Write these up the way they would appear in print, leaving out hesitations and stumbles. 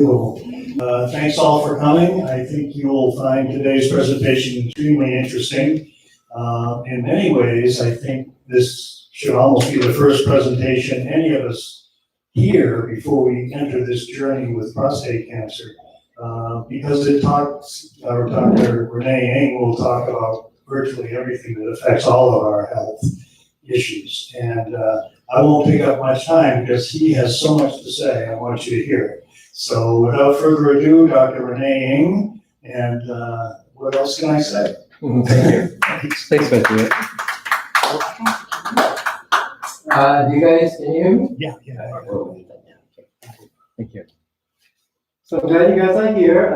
Thanks all for coming. I think you'll find today's presentation extremely interesting. In many ways, I think this should almost be the first presentation any of us hear before we enter this journey with prostate cancer. Because it talks, our Dr. Renee Ng will talk about virtually everything that affects all of our health issues. And I won't take up much time because he has so much to say. I want you to hear it. So without further ado, Dr. Renee Ng, and what else can I say? Thank you. Thanks, Matthew. Do you guys, can you hear me? Yeah. Thank you. So I'm glad you guys are here.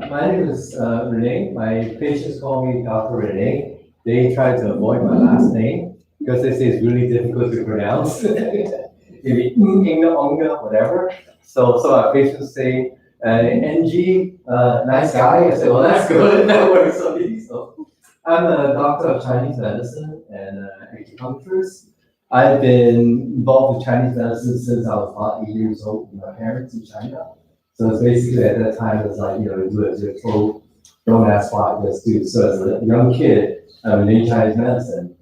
My name is Renee. My patients call me Dr. Renee. They try to avoid my last name because they say it's really difficult to pronounce. Maybe Inga, whatever. So our patients say, NG, nice guy. I say, well, that's good. That works on me. So I'm a doctor of Chinese medicine and acupuncturist. I've been involved with Chinese medicine since I was about 8 years old with my parents in China. So it's basically at that time, it's like, do as you're told, don't ask why, just do. So as a young kid, I was in Chinese medicine,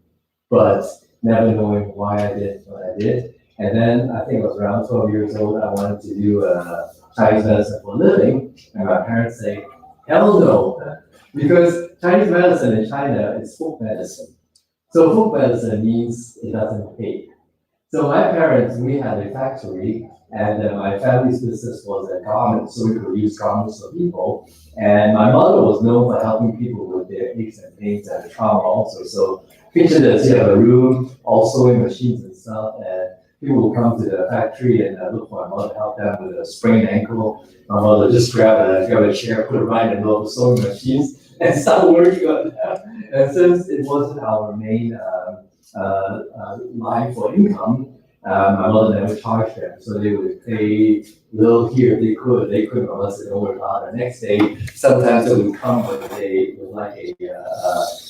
but never knowing why I did what I did. And then I think I was around 12 years old, I wanted to do Chinese medicine for a living. And my parents say, hell no, because Chinese medicine in China is folk medicine. So folk medicine means it doesn't pay. So my parents, we had a factory, and my family's business was a garment, so we produced garments for people. And my mother was known for helping people with their aches and pains and trauma also. So picture this, you have a room, all sewing machines and stuff, and people would come to the factory and look for my mother, help them with a sprained ankle. My mother just grab a chair, put it right in the middle of the sewing machines, and start working on them. And since it wasn't our main line for income, my mother never charged them, so they would pay little here if they could. They couldn't unless they worked hard. The next day, sometimes they would come with a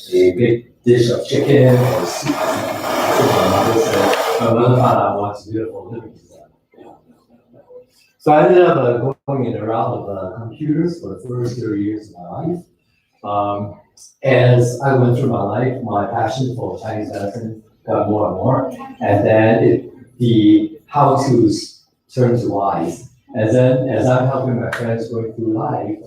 big dish of chicken or soup. My mother said, my mother thought I wanted to do it for a living. So I ended up going in a route of computers for the first 30 years of my life. As I went through my life, my passion for Chinese medicine got more and more, and then the how-tos turned to whys. And then as I'm helping my friends going through life,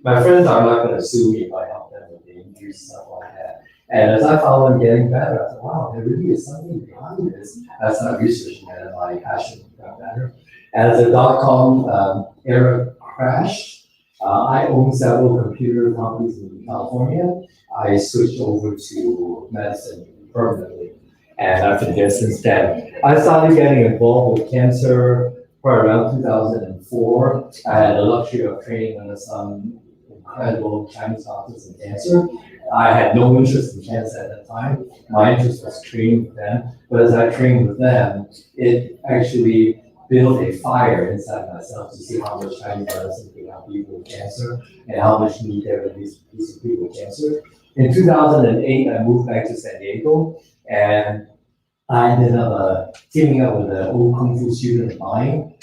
my friends are not going to sue me if I help them with the injuries and stuff like that. And as I found them getting better, I thought, wow, there really is something behind this. I started researching it, and my passion got better. As the dot-com era crashed, I own several computer companies in California. I switched over to medicine permanently, and I've been here since then. I started getting involved with cancer probably around 2004. I had the luxury of training under some incredible Chinese doctors in cancer. I had no interest in cancer at that time. My interest was training with them, but as I trained with them, it actually built a fire inside myself to see how much Chinese medicine could help people with cancer and how much need there is for people with cancer. In 2008, I moved back to San Diego, and I ended up teaming up with an old Kung Fu student of mine.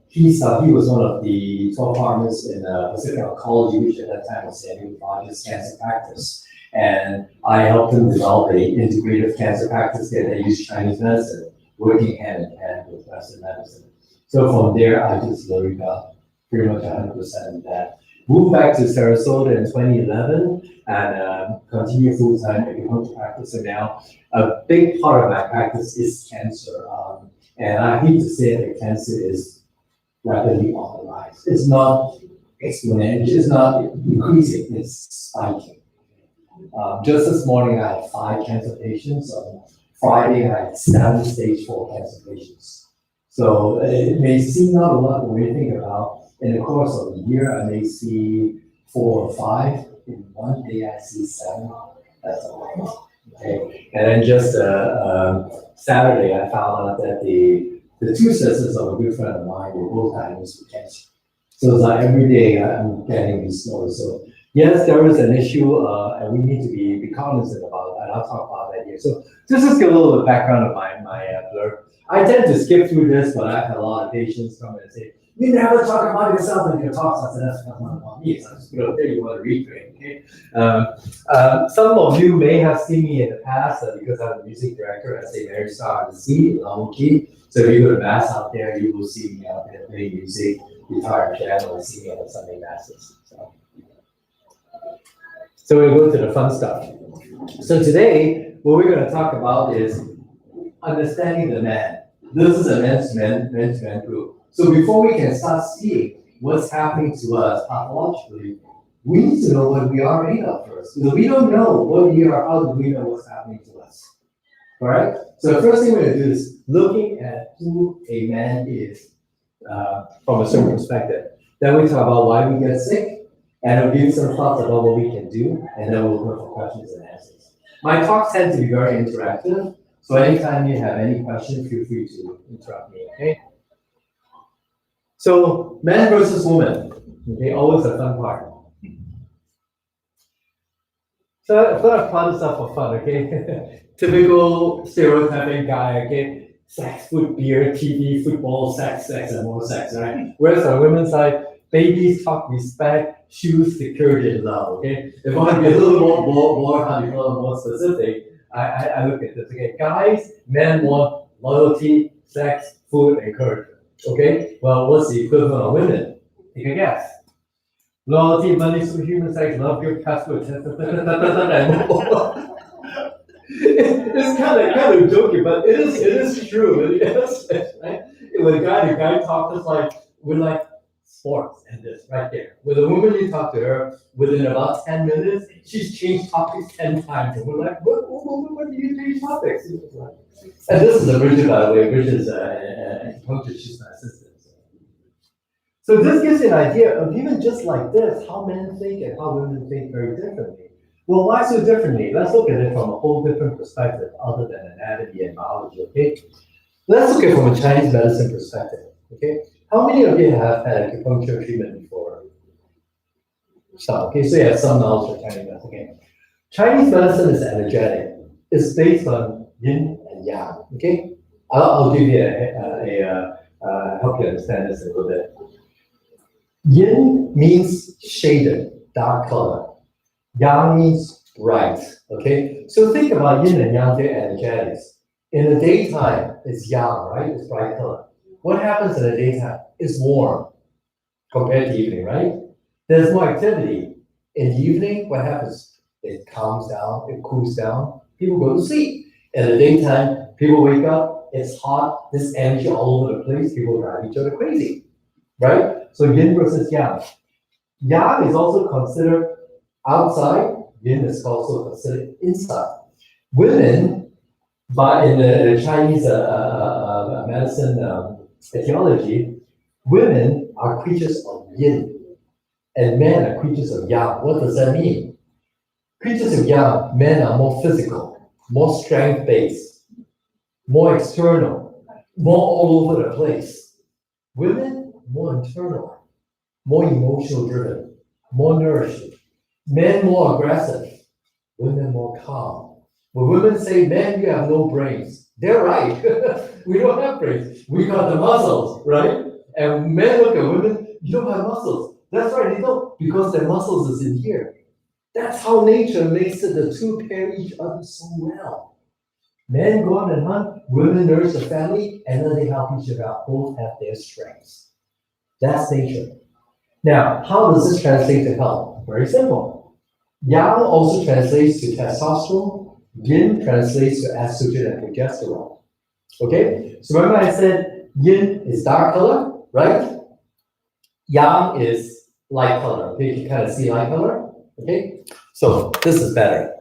He was one of the top farmers in Pacific Oncology, which at that time was San Diego's largest cancer practice. And I helped him develop an integrative cancer practice that they use Chinese medicine, working hand in hand with Western medicine. So from there, I just learned pretty much 100% of that. Moved back to Sarasota in 2011 and continued full-time acupuncture practice. And now a big part of my practice is cancer. And I hate to say that cancer is rapidly on the rise. It's not exponential, it's not increasing, it's spiking. Just this morning, I had 5 cancer patients. On Friday, I had 7 stage 4 cancer patients. So it may seem not a lot, but when you think about in the course of the year, I may see 4 or 5. In one day, I see 7. That's a lot. Okay. And then just Saturday, I found out that the 2 sisters of a good friend of mine were both diagnosed with cancer. So it's like every day I'm getting these stories. So yes, there is an issue, and we need to be cognizant about that. I'll talk about that here. So just to give a little bit of background of my blurb. I tend to skip through this, but I've had a lot of patients come and say, you never talk about yourself in your talks. I said, that's not about me. So I'm just going to tell you what to read, okay? Some of you may have seen me in the past because I'm a music director at St. Mary's Star at the Sea, Long Key. So if you go to Mass out there, you will see me out there playing music, guitar, and piano, and see me on Sunday Masses. So we'll go to the fun stuff. So today, what we're going to talk about is understanding the man. This is a men's man group. So before we can start seeing what's happening to us pathologically, we need to know what we are made of first. Because we don't know what we are, how do we know what's happening to us? All right? So the first thing we're going to do is looking at who a man is from a certain perspective. Then we talk about why we get sick, and I'll give you some thoughts about what we can do, and then we'll go for questions and answers. My talks tend to be very interactive, so anytime you have any questions, feel free to interrupt me, okay? So, man versus woman, okay, always a fun part. So I thought I'd plot this up for fun, okay? Typical stereotyping guy, okay? Sex, food, beer, TV, football, sex, and more sex, right? Whereas on the women's side, babies, talk, respect, shoes, security, and love, okay? If I want to be a little more specific, I look at this, okay? Guys, men want loyalty, sex, food, and courage, okay? Well, what's the equivalent of women? You can guess. Loyalty, money, superhuman sex, love, your password, and more. It's kind of joking, but it is true. It is, right? With a guy talks us like we're like sports and this right there. With a woman, you talk to her within about 10 minutes, she's changed topics 10 times, and we're like, what do you change topics? And this is a Bridget, by the way. Bridget is a coach. She's my assistant. So this gives you an idea of even just like this, how men think and how women think very differently. Well, why so differently? Let's look at it from a whole different perspective other than anatomy and biology, okay? Let's look at it from a Chinese medicine perspective, okay? How many of you have had acupuncture treatment before? Some, okay, so you have some knowledge of Chinese medicine, okay? Chinese medicine is energetic. It's based on yin and yang, okay? I'll give you help you understand this a little bit. Yin means shaded, dark color. Yang means bright, okay? So think about yin and yang, they're energetics. In the daytime, it's yang, right? It's bright color. What happens in the daytime? It's warm compared to evening, right? There's more activity. In the evening, what happens? It calms down, it cools down, people go to sleep. In the daytime, people wake up, it's hot, there's energy all over the place, people drive each other crazy, right? So yin versus yang. Yang is also considered outside, yin is also considered inside. Women, but in the Chinese medicine etiology, women are creatures of yin, and men are creatures of yang. What does that mean? Creatures of yang, men are more physical, more strength-based, more external, more all over the place. Women, more internal, more emotional-driven, more nourishing. Men more aggressive, women more calm. When women say, men, you have no brains, they're right. We don't have brains. We got the muscles, right? And men look at women, you don't have muscles. That's right, they don't, because their muscles is in here. That's how nature makes it, the two pair each other so well. Men go on and hunt, women nourish the family, and then they help each other out. Both have their strengths. That's nature. Now, how does this translate to health? Very simple. Yang also translates to testosterone. Yin translates to estrogen and progesterone. Okay? So remember I said yin is dark color, right? Yang is light color. Okay, you can kind of see light color. Okay? So this is better.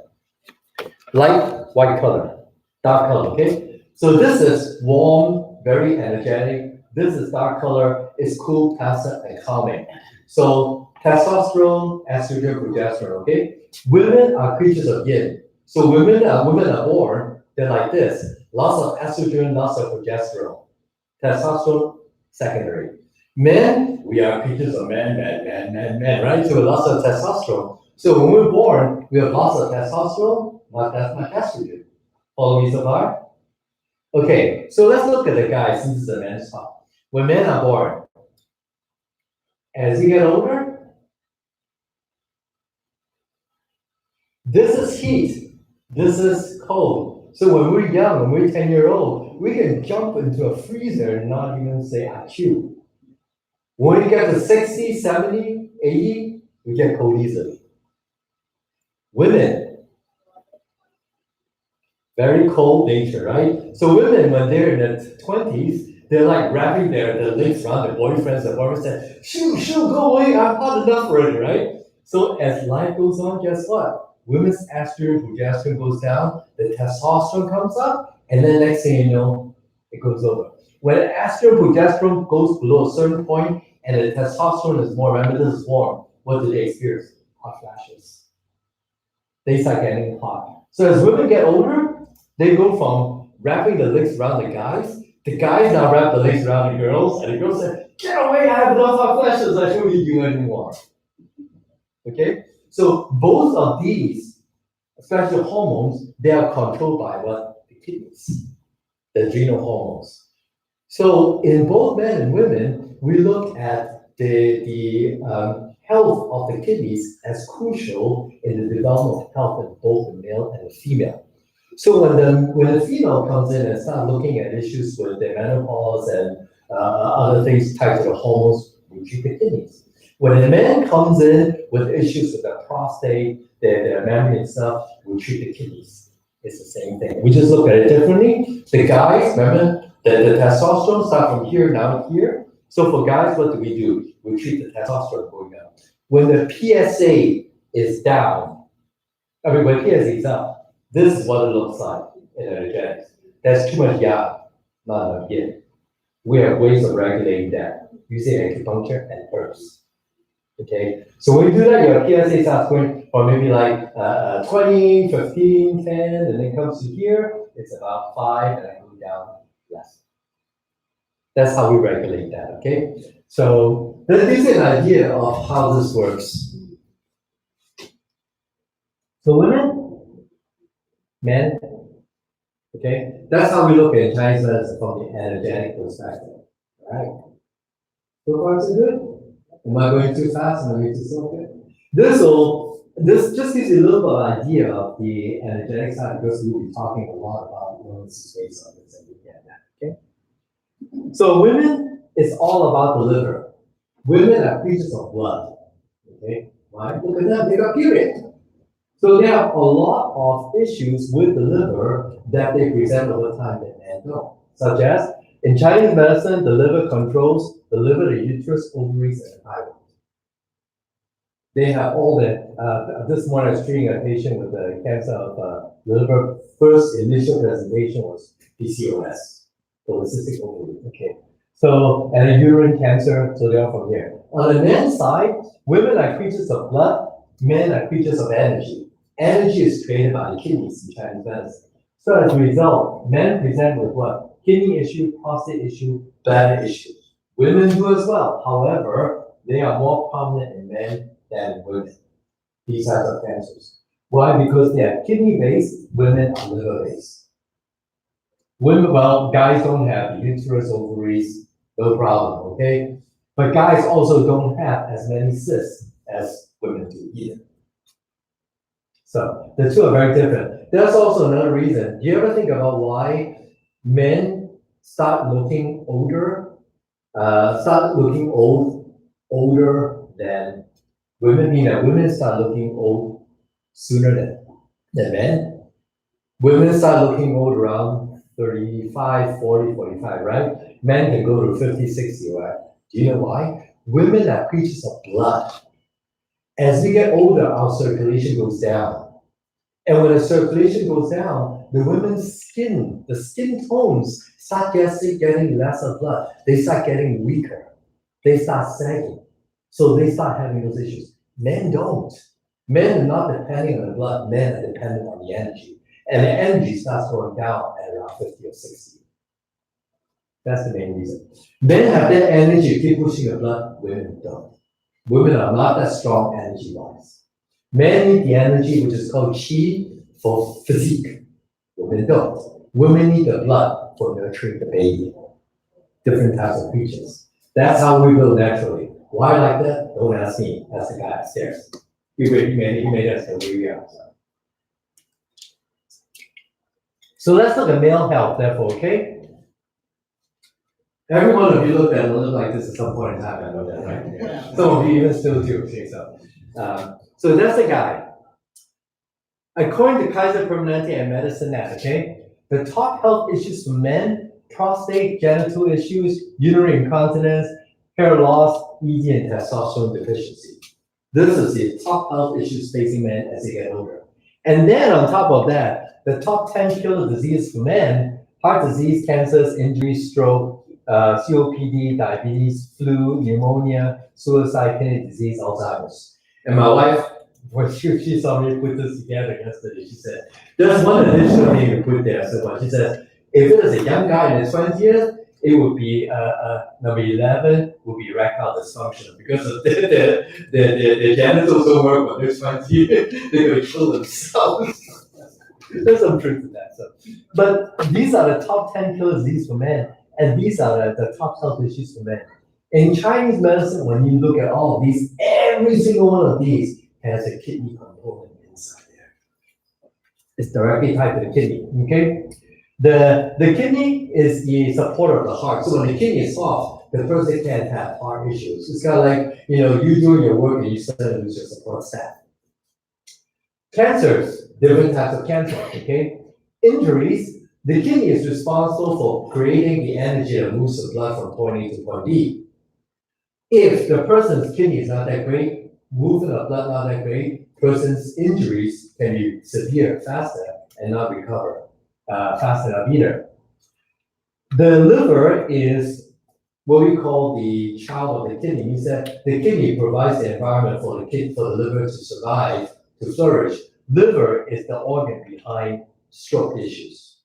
Light, white color. Dark color, okay? So this is warm, very energetic. This is dark color. It's cool, passive, and calming. So testosterone, estrogen, progesterone, okay? Women are creatures of yin. So women are born, they're like this. Lots of estrogen, lots of progesterone. Testosterone, secondary. Men, we are creatures of men, right? So lots of testosterone. So when we're born, we have lots of testosterone, not that much estrogen. Follow me so far? Okay, so let's look at the guys since it's a man's talk. When men are born, As you get older, this is heat, this is cold. So when we're young, when we're 10-year-old, we can jump into a freezer and not even say achoo. When you get to 60, 70, 80, we get cold easily. Women, very cold nature, right? So women, when they're in their 20s, they're like wrapping their legs around their boyfriends. The boyfriend said, shoo, go away, I'm hot enough already, right? So as life goes on, guess what? Women's estrogen, progesterone goes down, the testosterone comes up, and then next thing you know, it goes over. When estrogen, progesterone goes below a certain point, and the testosterone is more, remember this is warm, what do they experience? Hot flashes. They start getting hot. So as women get older, they go from wrapping the legs around the guys now wrap the legs around the girls, and the girls say, get away, I have enough hot flashes, I shouldn't need you anymore. Okay? So both of these, especially hormones, they are controlled by what? The kidneys, the adrenal hormones. So in both men and women, we look at the health of the kidneys as crucial in the development of health in both the male and the female. So when the female comes in and starts looking at issues with the menopause and other things tied to the hormones, we treat the kidneys. When a man comes in with issues with the prostate, their memory and stuff, we treat the kidneys. It's the same thing. We just look at it differently. The guys, remember, the testosterone starts from here down here. So for guys, what do? We treat the testosterone going down. When the PSA is down, when PSA is up, this is what it looks like in energetics. There's too much yang, not enough yin. We have ways of regulating that using acupuncture and herbs. Okay, so when you do that, your PSA starts going from maybe like 20, 15, 10, and then comes to here, it's about 5, and then goes down less. That's how we regulate that, okay? So that gives you an idea of how this works. So women, men, okay? That's how we look at Chinese medicine from the energetic perspective, right? So far so good? Am I going too fast? Am I going too slow? This just gives you a little bit of idea of the energetic side because we'll be talking a lot about women's space on this and we get that, okay? So women, it's all about the liver. Women are creatures of blood, okay? Why? Look at them, they got period. So they have a lot of issues with the liver that they present over time that men don't, such as in Chinese medicine, the liver controls the liver, the uterus, ovaries, and the thyroid. They have all that. This morning I was treating a patient with a cancer of liver. First initial presentation was PCOS, polycystic ovary. Okay. So, and a uterine cancer, so they are from here. On the men's side, women are creatures of blood, men are creatures of energy. Energy is created by the kidneys in Chinese medicine. So as a result, men present with what? Kidney issue, prostate issue, bladder issue. Women do as well. However, they are more prominent in men than in women. These types of cancers. Why? Because they are kidney-based, women are liver-based. Women, well, guys don't have uterus, ovaries, no problem, okay? But guys also don't have as many cysts as women do either. So the two are very different. There's also another reason. Do you ever think about why men start looking older, older than women? Meaning that women start looking old sooner than men. Women start looking old around 35, 40, 45, right? Men can go to 50, 60, right? Do you know why? Women are creatures of blood. As we get older, our circulation goes down. And when the circulation goes down, the women's skin, the skin tones start getting less of blood. They start getting weaker. They start sagging. So they start having those issues. Men don't. Men are not depending on the blood. Men are dependent on the energy. And the energy starts going down at around 50 or 60. That's the main reason. Men have that energy to keep pushing the blood. Women don't. Women are not that strong energy-wise. Men need the energy, which is called qi, for physique. Women don't. Women need the blood for nurturing the baby. Different types of creatures. That's how we build naturally. Why like that? Don't ask me, ask the guy upstairs. He made us the way we are. So let's look at male health, therefore, okay? Every one of you looked at look like this at some point in time, I know that, right? Yeah. Some of you even still do, okay, so that's the guy. According to Kaiser Permanente and Medicine Net, okay, the top health issues for men: prostate, genital issues, urinary incontinence, hair loss, ED, and testosterone deficiency. This is the top health issues facing men as they get older. And then on top of that, the top 10 killer diseases for men: heart disease, cancers, injuries, stroke, COPD, diabetes, flu, pneumonia, suicide, kidney disease, Alzheimer's. And my wife, when she saw me put this together yesterday, she said, there's one additional thing to put there. So what she says, if it is a young guy in his 20s, it would be number 11 would be erectile dysfunction, because of the genitals don't work when they're 20, they're going to kill themselves. There's some truth to that. So, but these are the top 10 killer diseases for men, and these are the top health issues for men. In Chinese medicine, when you look at all of these, every single one of these has a kidney component inside there. It's directly tied to the kidney, okay? The kidney is the supporter of the heart. So when the kidney is off, the person can't have heart issues. It's kind of like, you doing your work and you suddenly lose your support staff. Cancers, different types of cancer, okay? Injuries, the kidney is responsible for creating the energy that moves the blood from point A to point B. If the person's kidney is not that great, movement of blood not that great, person's injuries can be severe faster and not recover fast enough either. The liver is what we call the child of the kidney. It means that the kidney provides the environment for the liver to survive, to flourish. Liver is the organ behind stroke issues.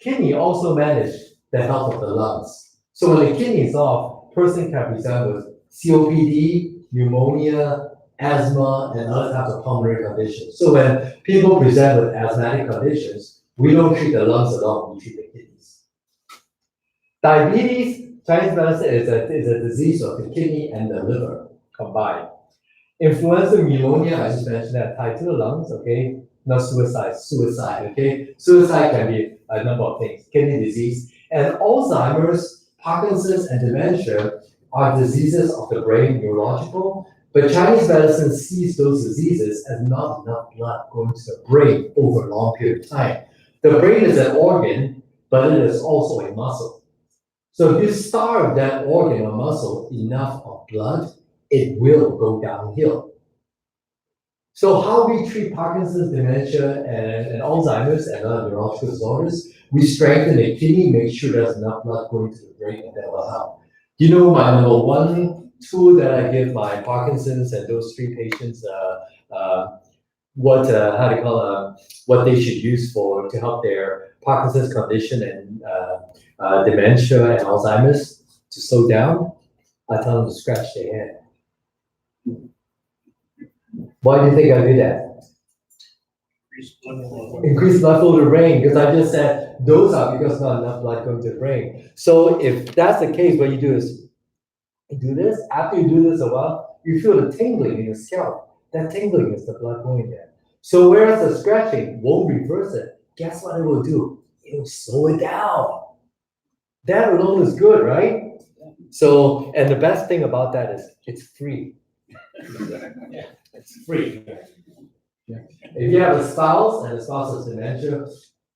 Kidney also manages the health of the lungs. So when the kidney is off, person can present with COPD, pneumonia, asthma, and other types of pulmonary conditions. So when people present with asthmatic conditions, we don't treat the lungs at all, we treat the kidneys. Diabetes, Chinese medicine is a disease of the kidney and the liver combined. Influenza, pneumonia, I just mentioned that, tied to the lungs, okay? Not suicide, okay? Suicide can be a number of things, kidney disease. And Alzheimer's, Parkinson's, and dementia are diseases of the brain, neurological, but Chinese medicine sees those diseases as not enough blood going to the brain over a long period of time. The brain is an organ, but it is also a muscle. So if you starve that organ or muscle enough of blood, it will go downhill. So how we treat Parkinson's, dementia, and Alzheimer's and other neurological disorders, we strengthen the kidney, make sure there's enough blood going to the brain, and that will help. My number one tool that I give my Parkinson's and those 3 patients, what they should use to help their Parkinson's condition and dementia and Alzheimer's to slow down, I tell them to scratch their head. Why do you think I do that? Increase blood flow to the brain, because I just said those are because not enough blood going to the brain. So if that's the case, what you do is you do this. After you do this a while, you feel the tingling in your scalp. That tingling is the blood going there. So whereas the scratching won't reverse it, guess what it will do? It will slow it down. That alone is good, right? So, and the best thing about that is it's free. It's free. Yeah. If you have a spouse and the spouse has dementia,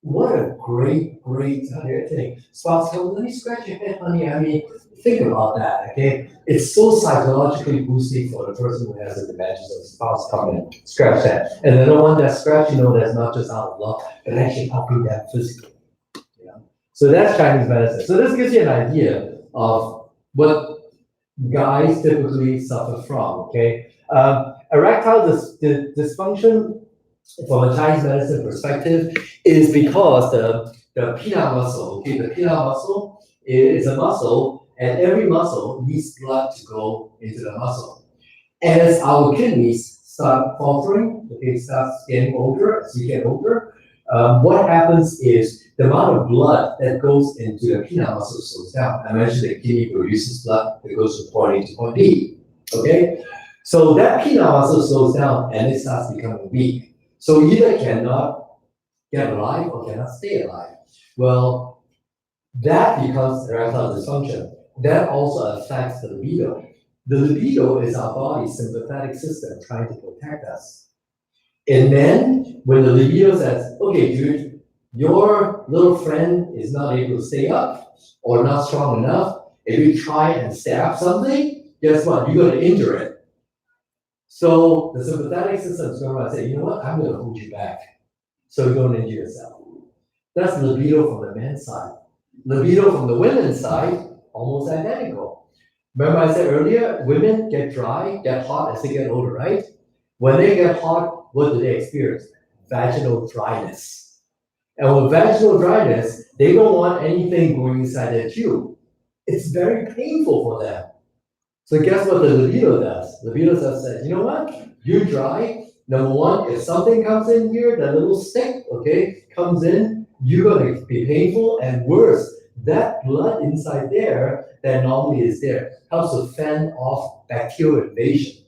what a great thing. Spouse goes, let me scratch your head, honey. I mean, think about that, okay? It's so psychologically boosting for the person who has a dementia, so the spouse come and scratch that. And the one that scratch, that's not just out of love, but actually helping them physically. So that's Chinese medicine. So this gives you an idea of what guys typically suffer from, okay? Erectile dysfunction, from a Chinese medicine perspective, is because the pinna muscle, okay, the pinna muscle is a muscle, and every muscle needs blood to go into the muscle. As our kidneys start faltering, okay, starts getting older, as we get older, what happens is the amount of blood that goes into the pinna muscle slows down. I mentioned the kidney produces blood that goes from point A to point B. Okay? So that P now also slows down and it starts becoming weak. So either cannot get alive or cannot stay alive. Well, that becomes erectile dysfunction. That also affects the libido. The libido is our body's sympathetic system trying to protect us. And then when the libido says, okay, dude, your little friend is not able to stay up or not strong enough, if you try and stab something, guess what? You're going to injure it. So the sympathetic system is going to say, you know what? I'm going to hold you back. So you don't injure yourself. That's libido from the man's side. Libido from the women's side, almost identical. Remember I said earlier, women get dry, get hot as they get older, right? When they get hot, what do they experience? Vaginal dryness. And with vaginal dryness, they don't want anything going inside their tube. It's very painful for them. So guess what the libido does? Libido says, you know what? You're dry. Number one, if something comes in here, that little stick, okay, comes in, you're gonna be painful, and worse, that blood inside there that normally is there helps to fend off bacterial invasion.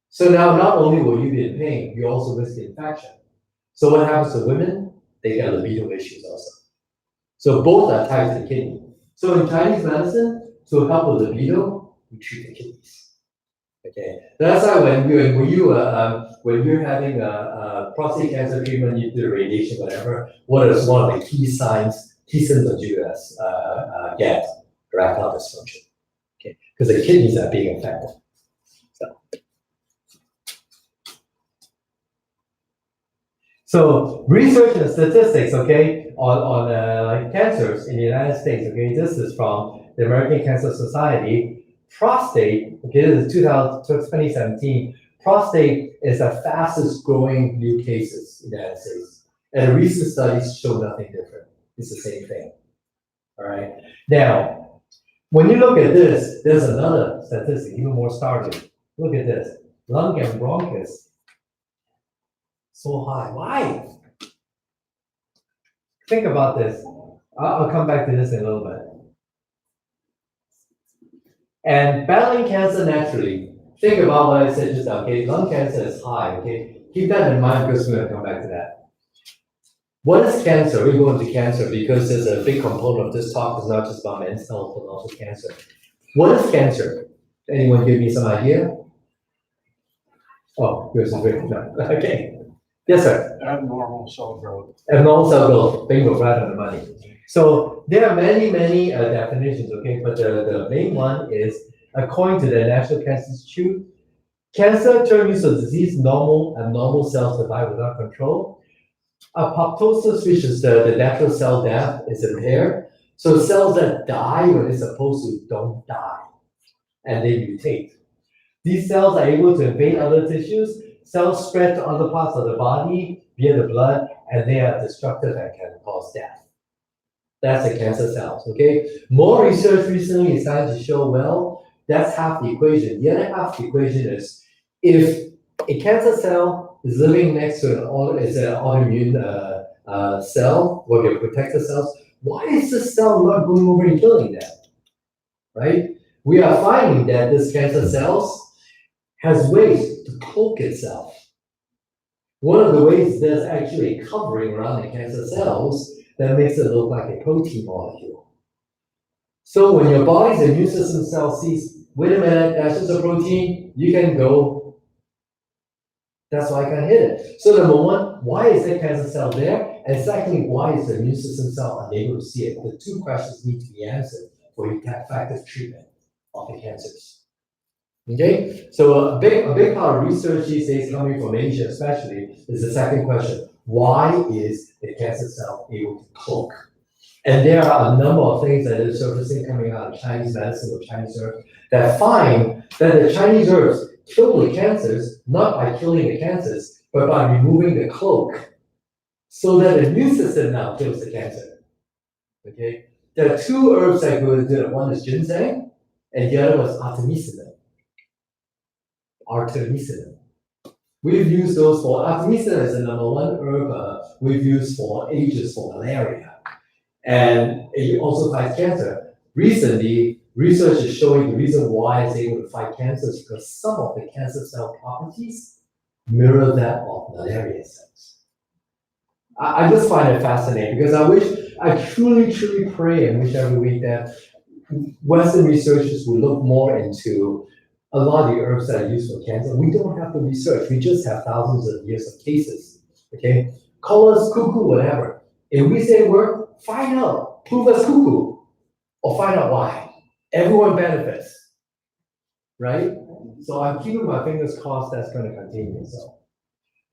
So now not only will you be in pain, you also risk infection. So what happens to women? They get libido issues also. So both are tied to the kidney. So in Chinese medicine, to help with libido, we treat the kidneys. Okay, that's why when you're having a prostate cancer treatment, you do the radiation, whatever. What is one of the key signs, key symptoms you get? Erectile dysfunction. Okay, because the kidneys are being affected. So research and statistics, okay, on cancers in the United States. Okay, this is from the American Cancer Society. Prostate, okay, this is 2017. Prostate is the fastest growing new cases in the United States. And recent studies show nothing different. It's the same thing. All right. Now, when you look at this, there's another statistic, even more startling. Look at this. Lung and bronchus. So high. Why? Think about this. I'll come back to this in a little bit. And battling cancer naturally, think about what I said just now, okay? Lung cancer is high, okay? Keep that in mind because we're going to come back to that. What is cancer? We go into cancer because there's a big component of this talk is not just about men's health, but also cancer. What is cancer? Anyone give me some idea? Oh, here's a great no. Okay. Yes, sir. Abnormal cell growth. Abnormal cell growth, bingo, right on the money. So there are many definitions, okay, but the main one is, according to the National Cancer Institute, cancer turns into a disease abnormal cells divide without control. Apoptosis, which is the natural cell death, is impaired. So cells that die when they're supposed to don't die, and they mutate. These cells are able to invade other tissues. Cells spread to other parts of the body via the blood, and they are destructive and can cause death. That's the cancer cells, okay? More research recently is starting to show, well, that's half the equation. The other half of the equation is, if a cancer cell is living next to an autoimmune cell, or your protective cells, why is this cell not going over and killing them, right? We are finding that this cancer cells has ways to cloak itself. One of the ways there's actually a covering around the cancer cells that makes it look like a protein molecule. So when your body's immune system cell sees, wait a minute, that's just a protein, you can go, that's why I can hit it. So number one, why is that cancer cell there? And secondly, why is the immune system cell unable to see it? The two questions need to be answered for effective treatment of the cancers. Okay, so a big part of research these days coming from Asia especially is the second question. Why is the cancer cell able to cloak? And there are a number of things that are surfacing coming out of Chinese medicine or Chinese herbs that find that the Chinese herbs kill the cancers, not by killing the cancers, but by removing the cloak, so that the immune system now kills the cancer. Okay, there are two herbs that go to do it. One is ginseng, and the other was artemisinin. We've used those for, artemisinin is the number one herb we've used for ages for malaria. And it also fights cancer. Recently, research is showing the reason why it's able to fight cancer is because some of the cancer cell properties mirror that of malaria cells. I just find it fascinating because I truly pray and wish every week that Western researchers would look more into a lot of the herbs that are used for cancer. We don't have to research, we just have thousands of years of cases, okay? Call us cuckoo, whatever. If we say a word, find out, prove us cuckoo, or find out why. Everyone benefits, right? So I'm keeping my fingers crossed that's going to continue.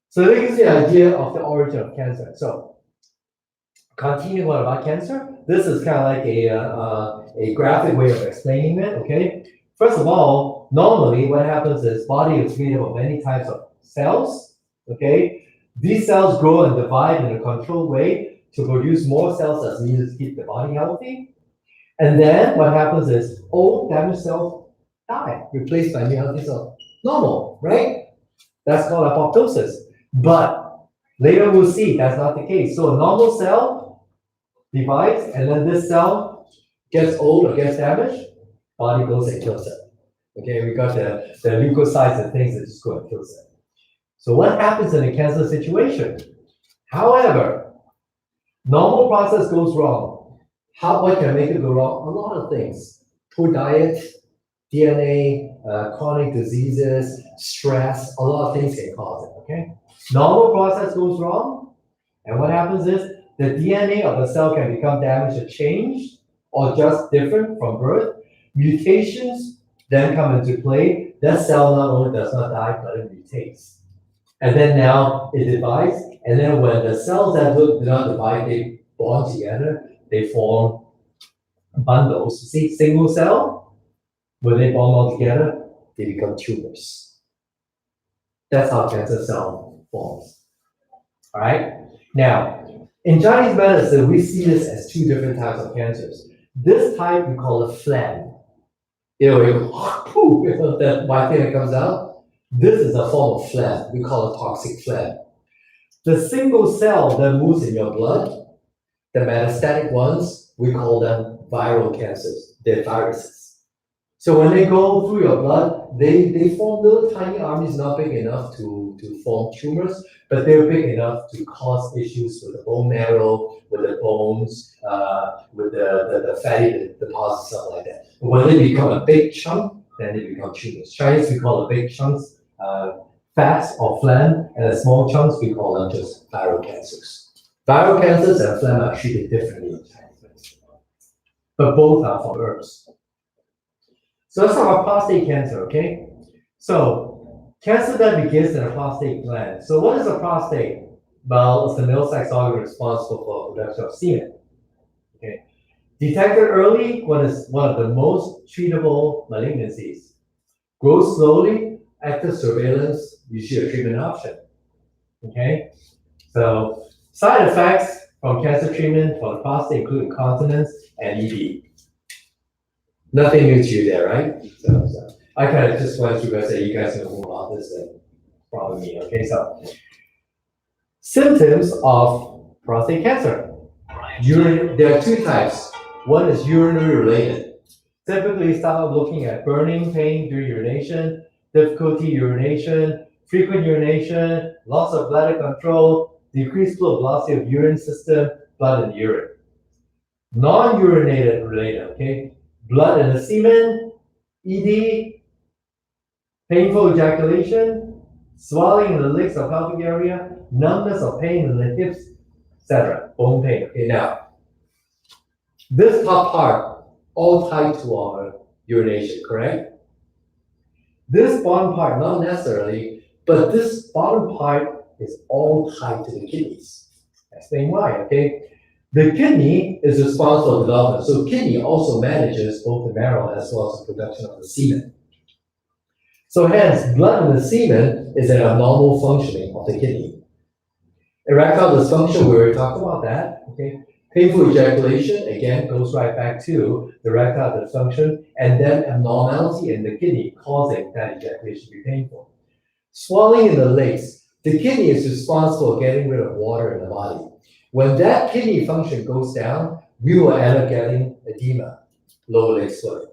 So that gives the idea of the origin of cancer. So continuing what about cancer? This is kind of like a graphic way of explaining it, okay? First of all, normally what happens is body is made up of many types of cells, okay? These cells grow and divide in a controlled way to produce more cells as needed to keep the body healthy. And then what happens is old damaged cells die, replaced by new healthy cells. Normal, right? That's called apoptosis. But later we'll see that's not the case. So a normal cell divides, and then this cell gets old or gets damaged, body goes and kills it. Okay, we got the leukocytes and things that just go and kills it. So what happens in a cancer situation? However, normal process goes wrong. What can make it go wrong? A lot of things. Poor diet, DNA, chronic diseases, stress, a lot of things can cause it, okay? Normal process goes wrong, and what happens is the DNA of the cell can become damaged or changed, or just different from birth. Mutations then come into play. That cell not only does not die, but it mutates. And then now it divides, and then when the cells that do not divide, they bond together, they form bundles. See, single cell, when they bond all together, they become tumors. That's how cancer cell forms. All right? Now, in Chinese medicine, we see this as two different types of cancers. This type we call it phlegm. You know, that white thing that comes out. This is a form of phlegm. We call it toxic phlegm. The single cell that moves in your blood, the metastatic ones, we call them viral cancers. They're viruses. So when they go through your blood, they form little tiny armies, not big enough to form tumors, but they're big enough to cause issues with the bone marrow, with the bones, with the fatty deposits, stuff like that. But when they become a big chunk, then they become tumors. Chinese, we call the big chunks fats or phlegm, and the small chunks, we call them just viral cancers. Viral cancers and phlegm are treated differently in Chinese medicine, but both are from herbs. So let's talk about prostate cancer, okay? So cancer that begins in a prostate gland. So what is a prostate? Well, it's the male sex organ responsible for production of semen. Okay. Detected early, what is one of the most treatable malignancies? Grows slowly, active surveillance, usually a treatment option. Okay? So side effects from cancer treatment for the prostate include incontinence and ED. Nothing new to you there, right? So I kind of just went through and said, you guys know more about this than probably me. Okay, so symptoms of prostate cancer. There are two types. One is urinary related. Typically start looking at burning pain during urination, difficulty urination, frequent urination, loss of bladder control, decreased flow velocity of urine system, blood in the urine. Non-urinated related, okay? Blood in the semen, ED, painful ejaculation, swelling in the legs or pelvic area, numbness or pain in the hips, etc. Bone pain. Okay, now, this top part, all tied to our urination, correct? This bottom part, not necessarily, but this bottom part is all tied to the kidneys. Explain why, okay? The kidney is responsible for development, so kidney also manages both the marrow as well as the production of the semen. So hence, blood in the semen is an abnormal functioning of the kidney. Erectile dysfunction, we already talked about that, okay? Painful ejaculation, again, goes right back to the erectile dysfunction, and then abnormality in the kidney causing that ejaculation to be painful. Swelling in the legs, the kidney is responsible for getting rid of water in the body. When that kidney function goes down, we will end up getting edema, lower leg swelling.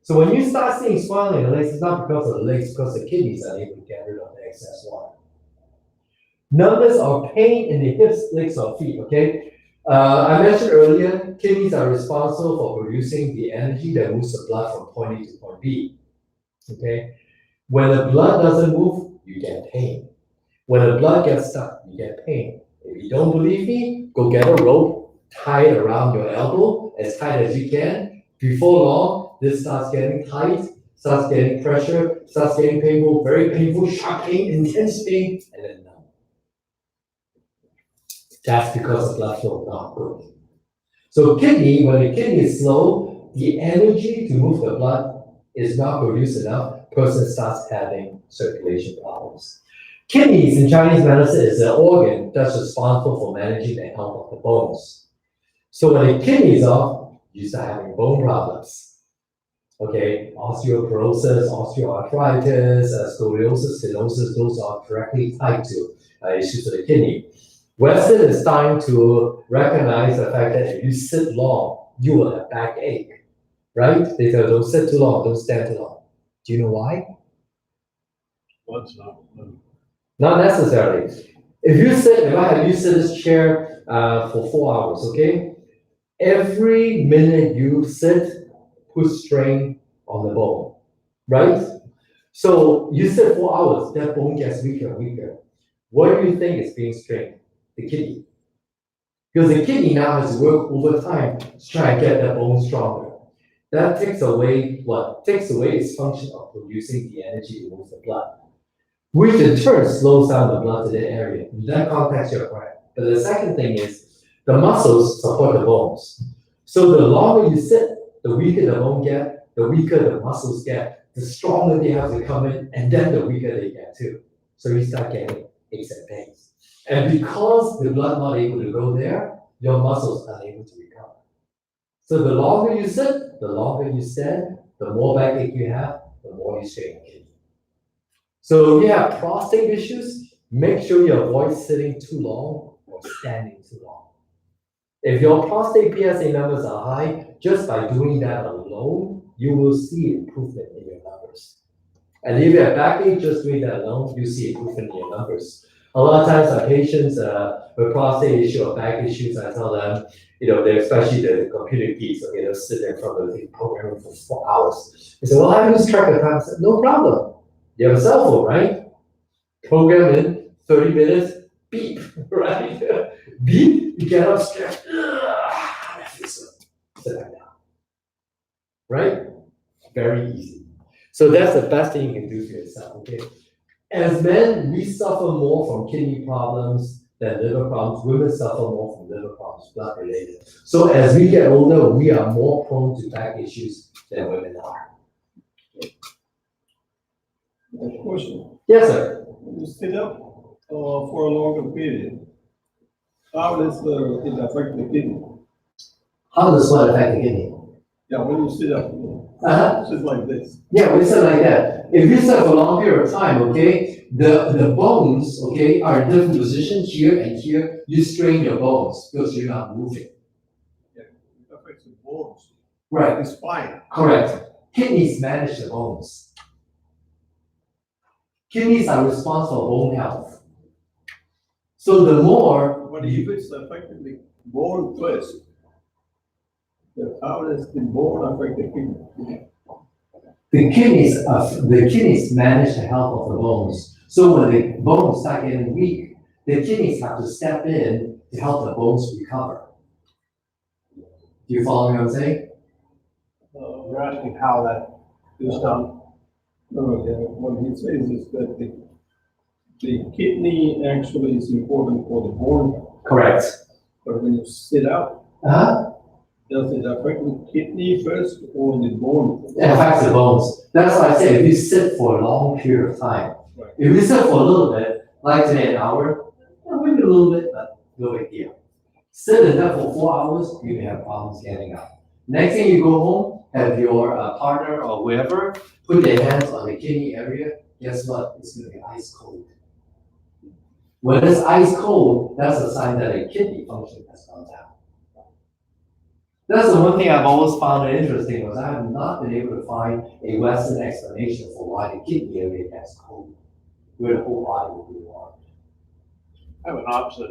So when you start seeing swelling in the legs, it's not because of the legs, it's because the kidneys are able to get rid of the excess water. Numbness or pain in the hips, legs, or feet, okay? I mentioned earlier, kidneys are responsible for producing the energy that moves the blood from point A to point B, okay? When the blood doesn't move, you get pain. When the blood gets stuck, you get pain. If you don't believe me, go get a rope, tie it around your elbow as tight as you can. Before long, this starts getting tight, starts getting pressure, starts getting painful, very painful, sharp pain, intense pain, and then numb. That's because the blood flow is not good. So kidney, when the kidney is slow, the energy to move the blood is not produced enough, person starts having circulation problems. Kidneys in Chinese medicine is an organ that's responsible for managing the health of the bones. So when the kidney is off, you start having bone problems. Okay, osteoporosis, osteoarthritis, scoliosis, stenosis, those are directly tied to issues of the kidney. Western is starting to recognize the fact that if you sit long, you will have backache, right? They say, don't sit too long, don't stand too long. Do you know why? What's not? Not necessarily. If I have you sit this chair for 4 hours, okay? Every minute you sit, put strain on the bone, right? So you sit 4 hours, that bone gets weaker and weaker. What do you think is being strained? The kidney. Because the kidney now has to work over time to try and get that bone stronger. That takes away what? Takes away its function of producing the energy to move the blood, which in turn slows down the blood to that area. In that context, you're correct. But the second thing is the muscles support the bones. So the longer you sit, the weaker the bone get, the weaker the muscles get, the stronger they have to come in, and then the weaker they get too. So you start getting aches and pains. And because the blood not able to go there, your muscles are unable to recover. So the longer you sit, the longer you stand, the more backache you have, the more you strain the kidney. So if you have prostate issues, make sure you avoid sitting too long or standing too long. If your prostate PSA numbers are high, just by doing that alone, you will see improvement in your numbers. And if you have backache, just doing that alone, you see improvement in your numbers. A lot of times our patients with prostate issue or back issues, I tell them, they're especially the computer geeks, okay, they'll sit there in front of the program for 4 hours. They say, well, I lose track of time. I said, no problem. You have a cell phone, right? Program in 30 minutes, beep, right? Beep, you get up, stretch, that feels good. Sit back down. Right? Very easy. So that's the best thing you can do for yourself, okay? As men, we suffer more from kidney problems than liver problems. Women suffer more from liver problems, blood related. So as we get older, we are more prone to back issues than women are. A question. Yes, sir. When you sit up for a longer period, how does it affect the kidney? How does what affect the kidney? Yeah, when you sit up, just like this. Yeah, we sit like that. If you sit for a long period of time, okay, the bones, okay, are in different positions here and here. You strain your bones because you're not moving. Yeah, it affects the bones. Right. The spine. Correct. Kidneys manage the bones. Kidneys are responsible for bone health. So the more, But if it's affecting the bone first, then how does the bone affect the kidney? the kidneys manage the health of the bones. So when the bones start getting weak, the kidneys have to step in to help the bones recover. Do you follow me what I'm saying? You're asking how that is done. What he says is that the kidney actually is important for the bone, Correct. but when you sit up, Uh-huh. does it affect the kidney first or the bone? It affects the bones. That's why I say if you sit for a long period of time, Right. if you sit for a little bit, like today, an hour, maybe a little bit, but no big deal. Sit in there for 4 hours, you may have problems getting up. Next thing you go home, have your partner or whoever put their hands on the kidney area. Guess what? It's going to be ice cold. When it's ice cold, that's a sign that a kidney function has gone down. That's the one thing I've always found interesting was I have not been able to find a Western explanation for why the kidney area gets cold, where the whole body will be warm. I have an opposite,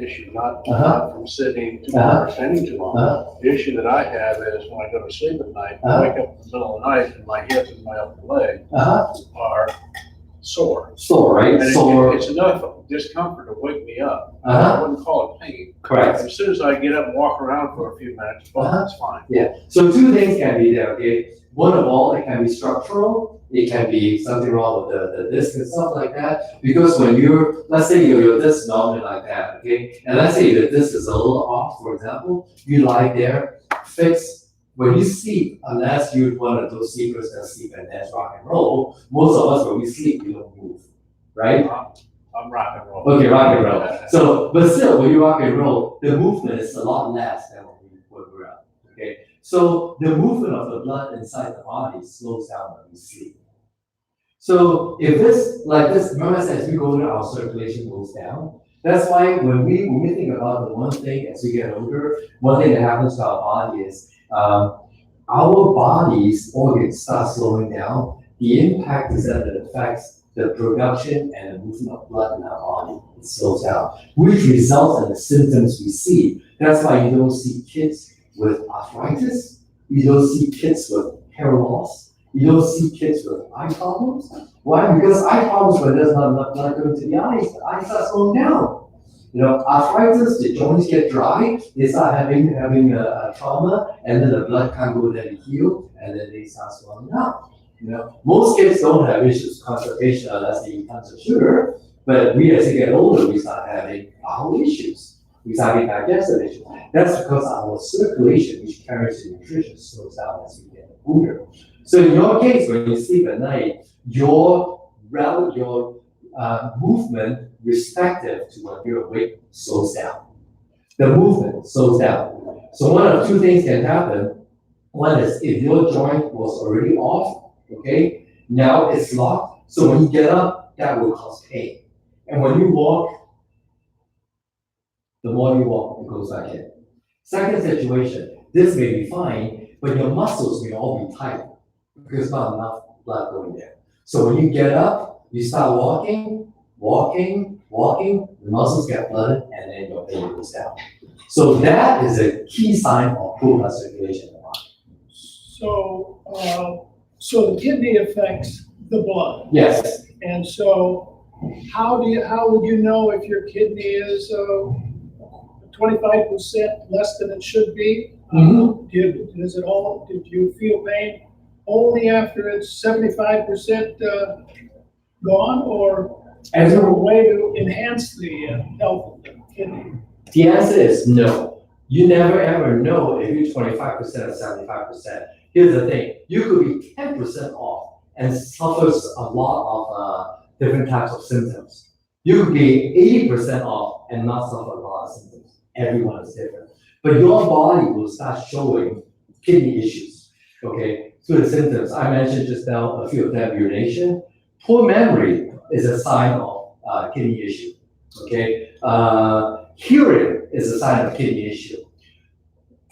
issue, not Uh-huh. from sitting too Uh-huh. long or standing too long. Uh-huh. The issue that I have is when I go to sleep at night, Uh-huh. I wake up in the middle of the night and my hips and my upper leg Uh-huh. are sore. Sore, right? And Sore. it's enough discomfort to wake me up. I Uh-huh. wouldn't call it pain. Correct. As soon as I get up and walk around for a few minutes, well, Uh-huh. that's fine. Yeah. So two things can be there, okay? One of all, it can be structural. It can be something wrong with the disc and stuff like that. Because when you're, let's say your disc is normally like that, okay? And let's say the disc is a little off, for example, you lie there, fix. When you sleep, unless you're one of those sleepers that sleep and dance rock and roll, most of us, when we sleep, we don't move, right? I'm rock and roll. Okay, rock and roll. So, but still, when you rock and roll, the movement is a lot less than when we're up, okay? So the movement of the blood inside the body slows down when we sleep. So if this, like this, remember as we go older, our circulation goes down. That's why when we think about the one thing as we get older, one thing that happens to our body is our body's organs start slowing down. The impact is that it affects the production and the movement of blood in our body. It slows down, which results in the symptoms we see. That's why you don't see kids with arthritis. You don't see kids with hair loss. You don't see kids with eye problems. Why? Because eye problems, when there's not enough blood going to the eyes start slowing down. You know, arthritis, the joints get dry, they start having a trauma, and then the blood can't go there to heal, and then they start slowing down. You know, most kids don't have issues with constipation unless they eat tons of sugar, but we as we get older, we start having bowel issues. We start having digestive issues. That's because our circulation, which carries the nutrition, slows down as we get older. So in your case, when you sleep at night, your movement respective to when you're awake slows down. The movement slows down. So one of two things can happen. One is if your joint was already off, okay, now it's locked. So when you get up, that will cause pain. And when you walk, the more you walk, it goes back in. Second situation, this may be fine, but your muscles may all be tight because not enough blood going there. So when you get up, you start walking, the muscles get flooded, and then your pain goes down. So that is a key sign of poor blood circulation in the body. So the kidney affects the blood. Yes. And so how would you know if your kidney is 25% less than it should be? Mhm. Did you feel pain only after it's 75% gone, or is there a way to enhance the health of the kidney? The answer is no. You never ever know if you're 25% or 75%. Here's the thing, you could be 10% off and suffers a lot of different types of symptoms. You could be 80% off and not suffer a lot of symptoms. Everyone is different. But your body will start showing kidney issues, okay, through the symptoms. I mentioned just now a few of them, urination. Poor memory is a sign of kidney issue, okay? Hearing is a sign of kidney issue.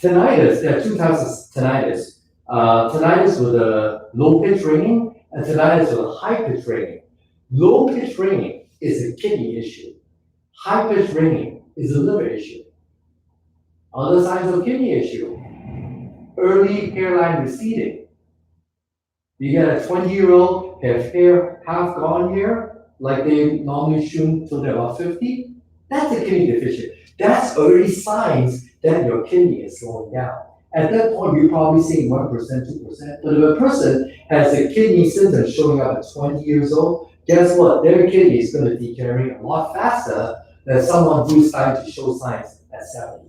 Tinnitus, there are two types of tinnitus. Tinnitus with a low pitch ringing and tinnitus with a high pitch ringing. Low pitch ringing is a kidney issue. High pitch ringing is a liver issue. Other signs of kidney issue, early hairline receding. You get a 20-year-old, have hair half gone here, like they normally shoot till they're about 50. That's a kidney deficient. That's early signs that your kidney is slowing down. At that point, you're probably seeing 1%, 2%. But if a person has a kidney symptom showing up at 20 years old, guess what? Their kidney is going to deteriorate a lot faster than someone who's starting to show signs at 70.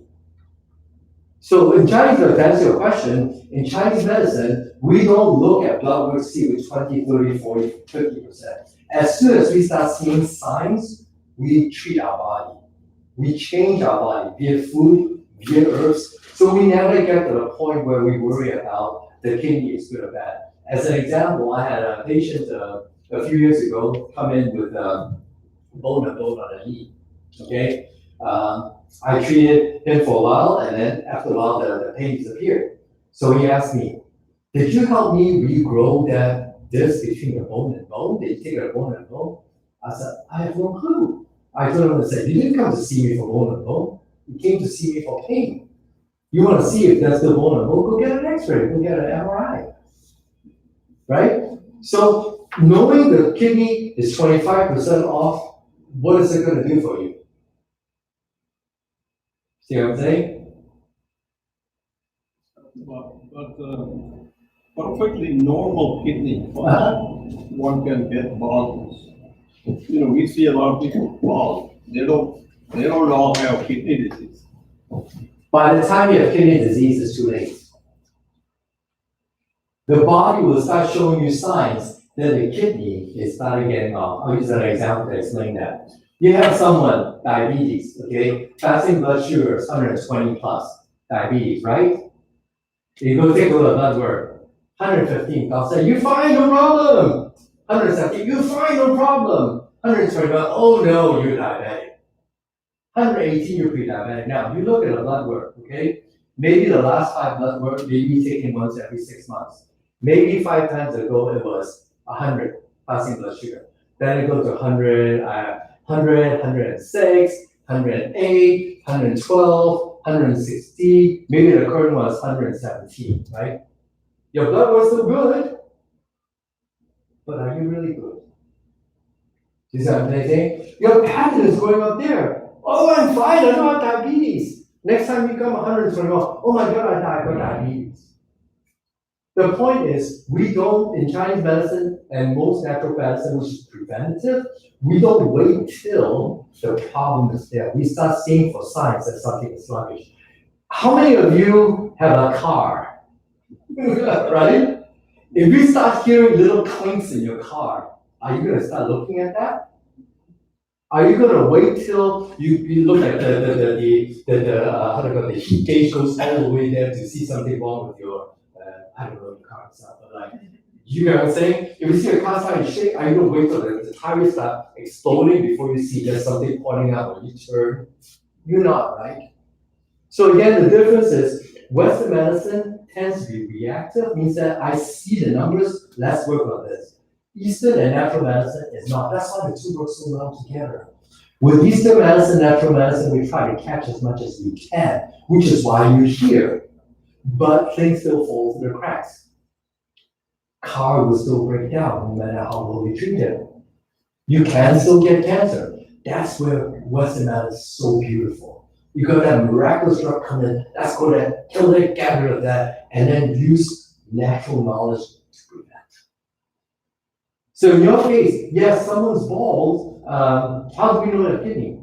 So in Chinese, to answer your question, in Chinese medicine, we don't look at blood work see with 20, 30, 40, 50%. As soon as we start seeing signs, we treat our body. We change our body, be it food, be it herbs. So we never get to the point where we worry about the kidney is good or bad. As an example, I had a patient a few years ago come in with bone on the knee, okay? I treated him for a while, and then after a while, the pain disappeared. So he asked me, did you help me regrow that disc between the bone and bone? Did you take a bone and bone? I said, I have no clue. I told him, I said, you didn't come to see me for bone and bone. You came to see me for pain. You want to see if that's the bone and bone? Go get an X-ray. Go get an MRI. Right? So knowing the kidney is 25% off, what is it going to do for you? See what I'm saying? But perfectly normal kidney, one can get bottles. You know, we see a lot of people bald. They don't all have kidney disease. By the time you have kidney disease, it's too late. The body will start showing you signs that the kidney is starting getting off. I'll use an example to explain that. You have someone, diabetes, okay? Fasting blood sugar is 120 plus, diabetes, right? You go take a look at blood work, 115, I'll say, you're fine, no problem. 117, you're fine, no problem. 121, oh no, you're diabetic. 118, you're pre-diabetic. Now, you look at the blood work, okay? Maybe the last 5 blood work, maybe taken once every 6 months. Maybe 5 times ago, it was 100 fasting blood sugar. Then it goes to 100, 106, 108, 112, 160, maybe the current one is 117, right? Your blood was still good, but are you really good? You see what I'm saying? Your pattern is going up there. Oh, I'm fine, I don't have diabetes. Next time you come 121, oh my God, I got diabetes. The point is, we don't, in Chinese medicine and most natural medicine, which is preventative, we don't wait till the problem is there. We start seeing for signs that something is sluggish. How many of you have a car? Right? If you start hearing little clinks in your car, are you going to start looking at that? Are you going to wait till you look at the heat gauge goes all the way there to see something wrong with your, I don't know the car itself, but like, you know what I'm saying? If you see a car starting to shake, are you going to wait till the tires start exploding before you see there's something pointing out when you turn? You're not, right? So again, the difference is Western medicine tends to be reactive, means that I see the numbers, let's work on this. Eastern and natural medicine is not. That's why the two work so well together. With Eastern medicine, natural medicine, we try to catch as much as we can, which is why you're here. But things still fall through the cracks. Car will still break down no matter how well we treat it. You can still get cancer. That's where Western medicine is so beautiful. You got that miraculous drug come in, let's go there, kill it, get rid of that, and then use natural knowledge to prevent. So in your case, yes, someone's bald. How do we know their kidney?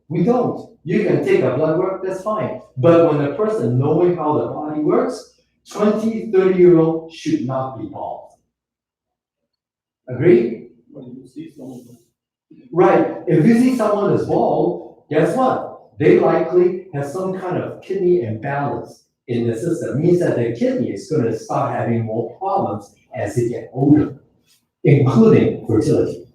We don't. You can take a blood work, that's fine. But when a person knowing how the body works, 20, 30-year-old should not be bald. Agree? When you see someone. Right. If you see someone is bald, guess what? They likely have some kind of kidney imbalance in the system. Means that the kidney is going to start having more problems as they get older, including fertility.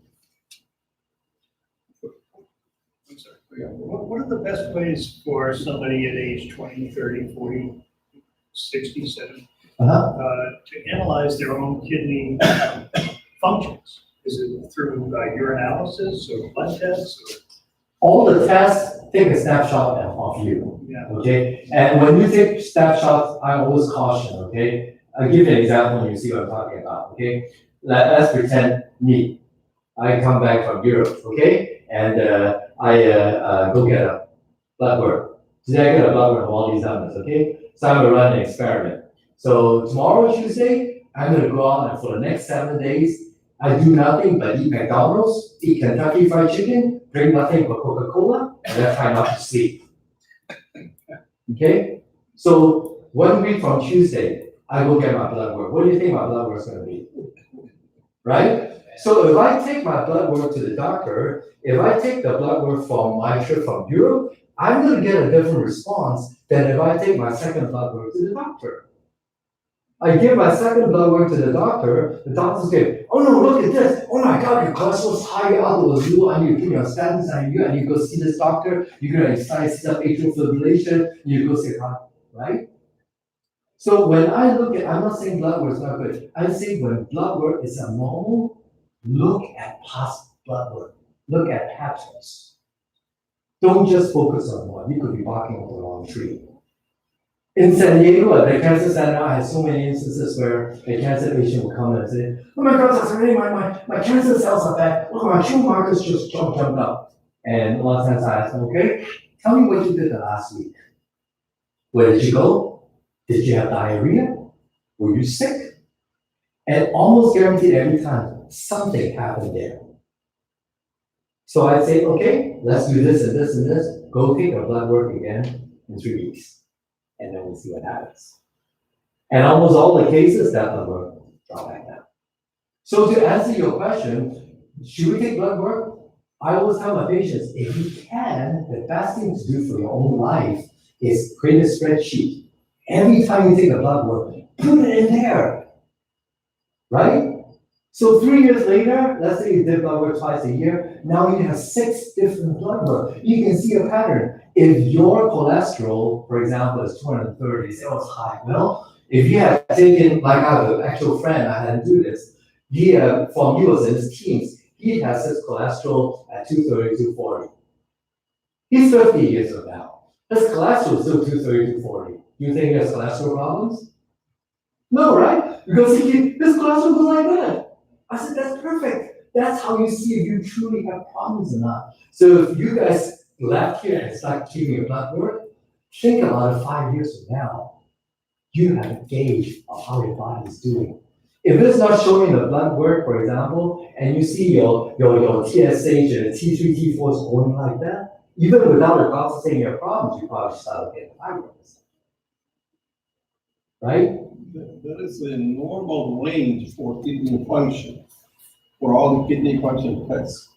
I'm sorry. What are the best ways for somebody at age 20, 30, 40, 60, 70 to analyze their own kidney functions? Is it through urinalysis or blood tests? Or? All the tests take a snapshot of you. Yeah. Okay? And when you take snapshots, I always caution, okay? I'll give you an example and you see what I'm talking about, okay? Let's pretend me. I come back from Europe, okay? And I go get a blood work. Today I get a blood work of all these numbers, okay? So I'm gonna run an experiment. So tomorrow, Tuesday, I'm gonna go out and for the next 7 days, I do nothing but eat McDonald's, eat Kentucky Fried Chicken, drink nothing but Coca-Cola, and then try not to sleep. Okay? So 1 week from Tuesday, I go get my blood work. What do you think my blood work is gonna be? Right? So if I take my blood work to the doctor, if I take the blood work from my trip from Europe, I'm gonna get a different response than if I take my second blood work to the doctor. I give my second blood work to the doctor say, oh no, look at this, oh my God, your cholesterol's high, out of the blue, I need to put your statins on you, and you go see this doctor, you're gonna size up atrial fibrillation, you go see a doctor, right? So when I look at, I'm not saying blood work is not good, I'm saying when blood work is abnormal, look at past blood work, look at patterns. Don't just focus on one, you could be barking on the wrong tree. In San Diego, at the cancer center, I had so many instances where a cancer patient would come in and say, oh my God, Dr. Ray, my cancer cells are bad. Look, my tumor markers just jumped up. And a lot of times I ask them, okay, tell me what you did the last week. Where did you go? Did you have diarrhea? Were you sick? And almost guaranteed every time, something happened there. So I'd say, okay, let's do this and this and this. Go take a blood work again in 3 weeks. And then we'll see what happens. And almost all the cases, that blood work drop back down. So to answer your question, should we take blood work? I always tell my patients, if you can, the best thing to do for your own life is create a spreadsheet. Every time you take a blood work, put it in there, right? So 3 years later, let's say you did blood work twice a year, now you have 6 different blood work. You can see a pattern. If your cholesterol, for example, is 230, say, oh, it's high. Well, if you have taken, like I have an actual friend, I had to do this. He, from he was in his teens, he has his cholesterol at 230, 240. He's 50 years old now. His cholesterol is still 230, 240. You think he has cholesterol problems? No, right? Because his cholesterol goes like that. I said, that's perfect. That's how you see if you truly have problems or not. So if you guys left here and start taking your blood work, think about it 5 years from now. You have a gauge of how your body is doing. If it's not showing the blood work, for example, and you see your TSH and the T3, T4 is going like that, even without a doctor saying you have problems, you probably start getting fibroids. Right? There is a normal range for kidney function, for all the kidney function tests,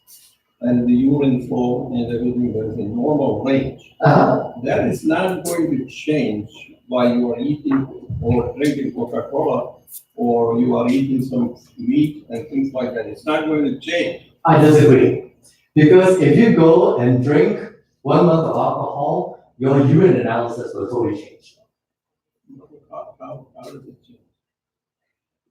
and the urine flow and everything. There is a normal range. That is not going to change while you are eating or drinking Coca-Cola, or you are eating some meat and things like that. It's not going to change. I disagree. Because if you go and drink 1 month of alcohol, your urine analysis will totally change. How does it change?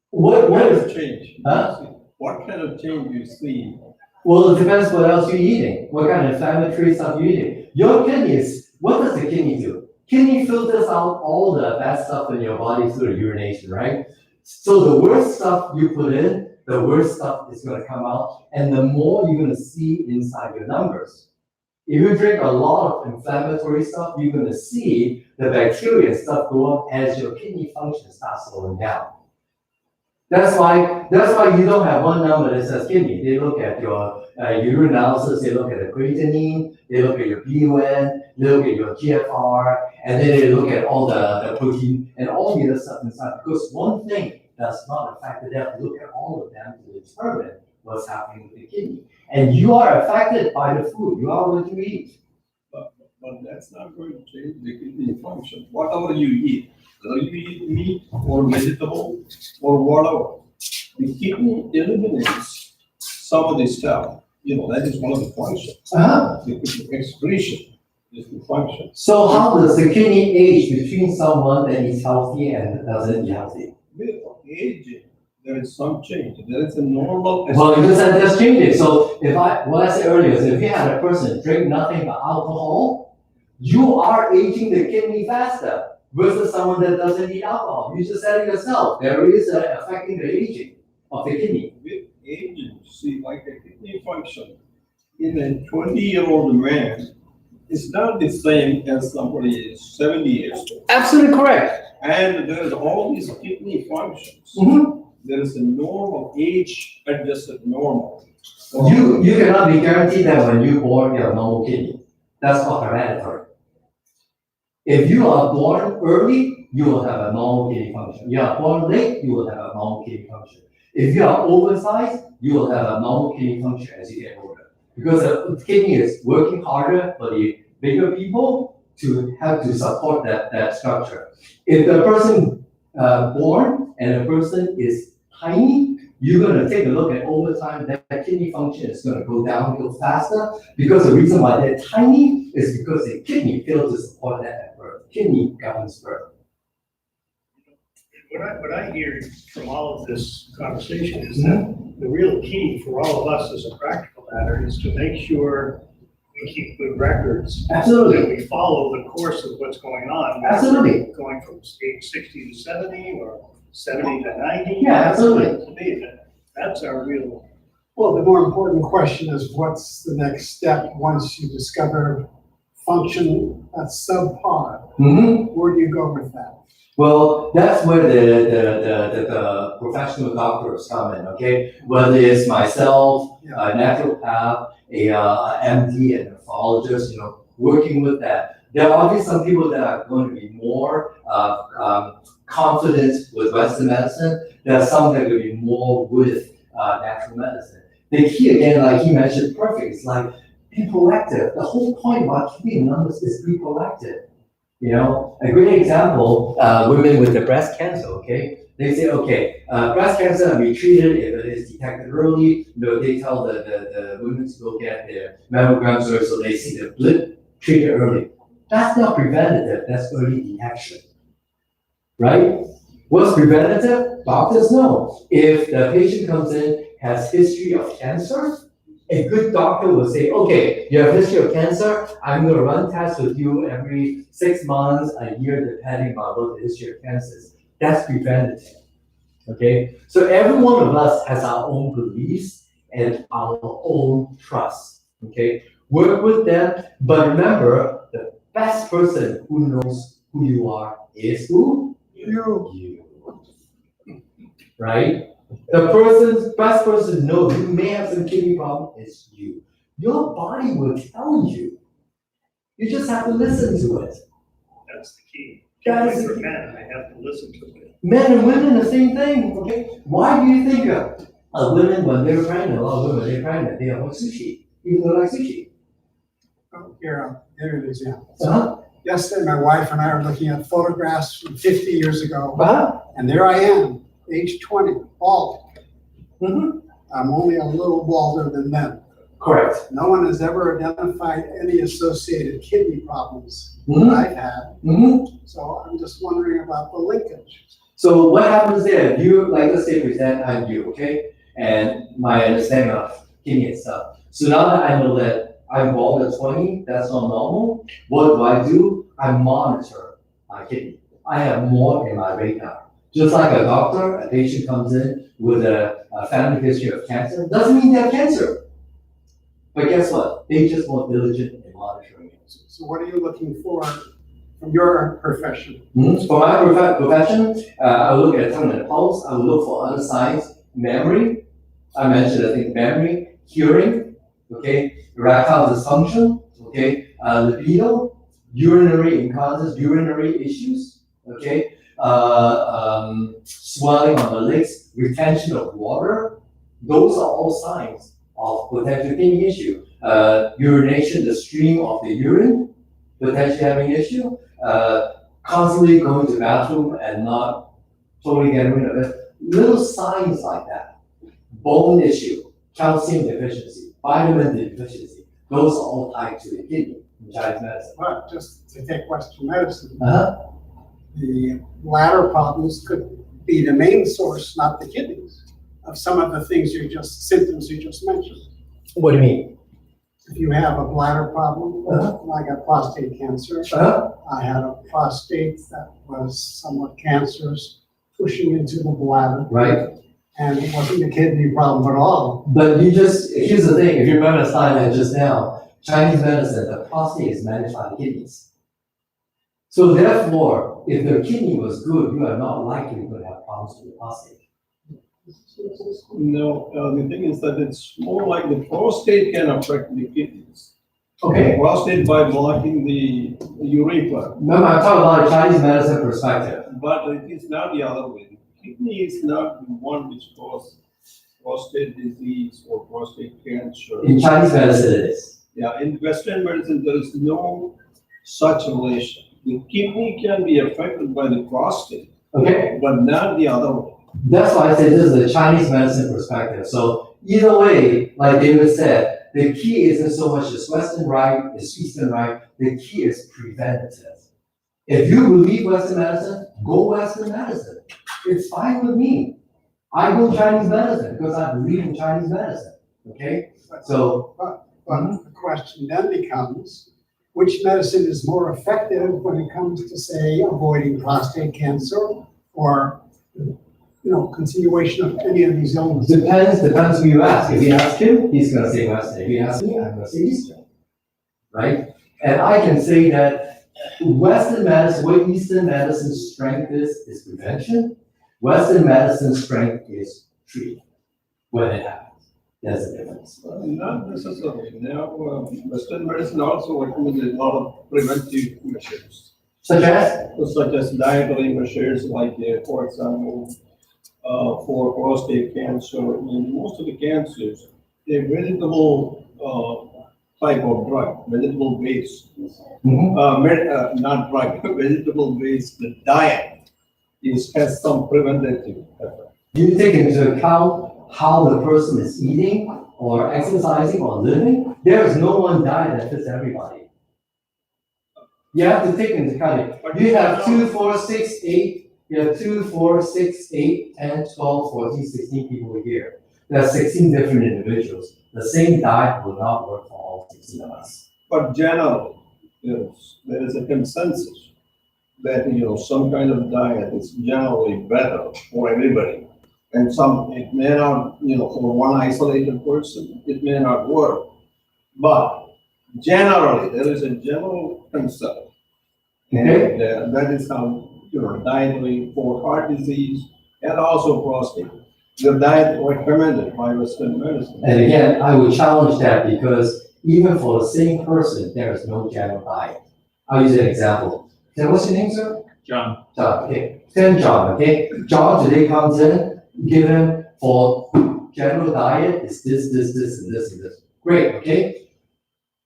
What does is it change? Huh? What kind of change do you see? Well, it depends what else you're eating, what kind of inflammatory stuff you're eating. Your kidneys, what does the kidney do? Kidney filters out all the bad stuff in your body through the urination, right? So the worst stuff you put in, the worst stuff is going to come out, and the more you're going to see inside your numbers. If you drink a lot of inflammatory stuff, you're going to see the bacteria and stuff go up as your kidney function starts slowing down. That's why you don't have one number that says kidney. They look at your urine analysis, they look at the creatinine, they look at your BUN, they look at your GFR, and then they look at all the protein and all the other stuff inside. Because one thing does not affect it. They have to look at all of them to determine what's happening with the kidney. And you are affected by the food. You are what you eat. But that's not going to change the kidney function. Whatever you eat, whether you eat meat or vegetable or whatever, the kidney eliminates some of the stuff. That is one of the functions. The excretion is the function. So how does the kidney age between someone that is healthy and doesn't eat healthy? With aging, there is some change. There is a normal. Well, you said there's changes. So what I said earlier is if you had a person drink nothing but alcohol, you are aging the kidney faster versus someone that doesn't eat alcohol. You just said it yourself. There is affecting the aging of the kidney. With aging, see, like a kidney function in a 20-year-old man is not the same as somebody is 70 years old. Absolutely correct. And there's all these kidney functions. There is a normal age-adjusted normal. You cannot be guaranteed that when you're born you have normal kidney. That's called hereditary. If you are born early, you will have a normal kidney function. You are born late, you will have a normal kidney function. If you are oversized, you will have a normal kidney function as you get older. Because the kidney is working harder for the bigger people to have to support that structure. If the person born and a person is tiny, you're gonna take a look at over time, that kidney function is gonna go downhill faster, because the reason why they're tiny is because the kidney failed to support that at birth. Kidney governs birth. What I hear from all of this conversation is that the real key for all of us as a practical matter is to make sure we keep good records. Absolutely. That we follow the course of what's going on. Absolutely. Going from age 60 to 70 or 70 to 90. Yeah, absolutely. To me, that's our real. Well, the more important question is what's the next step once you discover function that's subpar? Where do you go with that? Well, that's where the professional doctors come in, okay? Whether it's myself, a naturopath, a MD, a nephrologist, working with that. There are obviously some people that are going to be more confident with Western medicine. There are some that are going to be more with natural medicine. The key, again, like he mentioned, perfect. It's like be proactive. The whole point about keeping numbers is be proactive. A great example, women with the breast cancer, okay? They say, okay, breast cancer can be treated if it is detected early. They tell the women to go get their mammograms so they see the blip, treat it early. That's not preventative, that's early detection, right? What's preventative? Doctors know. If the patient comes in, has history of cancer, a good doctor will say, okay, you have history of cancer, I'm gonna run tests with you every 6 months, a year, depending on what the history of cancer is. That's preventative, okay? So every one of us has our own beliefs and our own trust, okay? Work with them, but remember, the best person who knows who you are is who? You. Right? The best person to know you may have some kidney problem is you. Your body will tell you. You just have to listen to it. That's the key. That is For the key. men, I have to listen to it. Men and women, the same thing, okay? Why do you think women, when they're pregnant, a lot of women, they're pregnant, they avoid sushi, even though they like sushi? Oh, here, I'll give you an example. Uh-huh. Yesterday, my wife and I were looking at photographs from 50 years ago, Uh-huh. and there I am, age 20, bald. Mm-hmm. I'm only a little balder than them. Correct. No one has ever identified any associated kidney problems that Mm-hmm. I've had, Mm-hmm. so I'm just wondering about the linkage. So what happens there? If you, like, let's say, present I'm you, okay? And my understanding of kidney itself. So now that I know that I'm bald at 20, that's not normal, what do? I monitor my kidney. I have more in my radar. Just like a doctor, a patient comes in with a family history of cancer, doesn't mean they have cancer. But guess what? They just more diligent in monitoring it. So what are you looking for from your profession? For my profession, I will look at tongue and pulse. I will look for other signs. Memory, I mentioned, I think memory, hearing, okay, erectile dysfunction, okay, libido, urinary incontinence, urinary issues, okay, swelling on the legs, retention of water. Those are all signs of potential kidney issue. Urination, the stream of the urine, potentially having issue. Constantly going to the bathroom and not totally getting rid of it. Little signs like that. Bone issue, calcium deficiency, vitamin deficiency. Those are all tied to the kidney in Chinese medicine. But just to take Western medicine, Uh-huh. the bladder problems could be the main source, not the kidneys, of some of the symptoms you just mentioned. What do you mean? If you have a bladder problem, I got prostate cancer. Uh-huh. I had a prostate that was somewhat cancerous, pushing into the bladder. Right. And it wasn't a kidney problem at all. But here's the thing, if you remember the slide I had just now, Chinese medicine, the prostate is managed by the kidneys. So therefore, if the kidney was good, you are not likely to have problems with the prostate. No, the thing is that it's more like the prostate can affect the kidneys. Okay. Prostate by blocking the urethra, Remember, I'm talking about a Chinese medicine perspective. but it is not the other way. Kidney is not the one which causes prostate disease or prostate cancer. In Chinese medicine, it is. Yeah, in Western medicine, there is no such relation. The kidney can be affected by the prostate, Okay? but not the other way. That's why I say this is a Chinese medicine perspective. So either way, like David said, the key isn't so much this Western right, this Eastern right, the key is preventative. If you believe Western medicine, go Western medicine. It's fine with me. I go Chinese medicine because I believe in Chinese medicine, okay? So, But the question then becomes, which medicine is more effective when it comes to, say, avoiding prostate cancer or, continuation of any of these illnesses? depends who you ask. If you ask him, he's gonna say Western. If you ask me, I'm gonna say Eastern, right? And I can say that Western medicine, what Eastern medicine's strength is prevention. Western medicine's strength is treatment when it happens. There's a difference. Not necessarily. Now, Western medicine also recommends a lot of preventive measures, Such as, dietary measures, like, for example, for prostate cancer, in most of the cancers, a vegetable type of drug, vegetable-based, not drug, vegetable-based diet has some preventative effect. do you take into account how the person is eating or exercising or living? There is no one diet that fits everybody. You have to take into account it. You have 2, 4, 6, 8. You have 2, 4, 6, 8, 10, 12, 14, 16 people here. There are 16 different individuals. The same diet will not work for all 16 of us. But generally, there is a consensus that, some kind of diet is generally better for everybody. And it may not, for one isolated person, it may not work. But generally, there is a general concern. Okay. And that is how, dietary for heart disease and also prostate. The diet recommended by Western medicine. And again, I would challenge that because even for the same person, there is no general diet. I'll use an example. Okay, what's your name, sir? John. John, okay. Send John, okay? John today comes in, given for general diet is this, and this. Great, okay?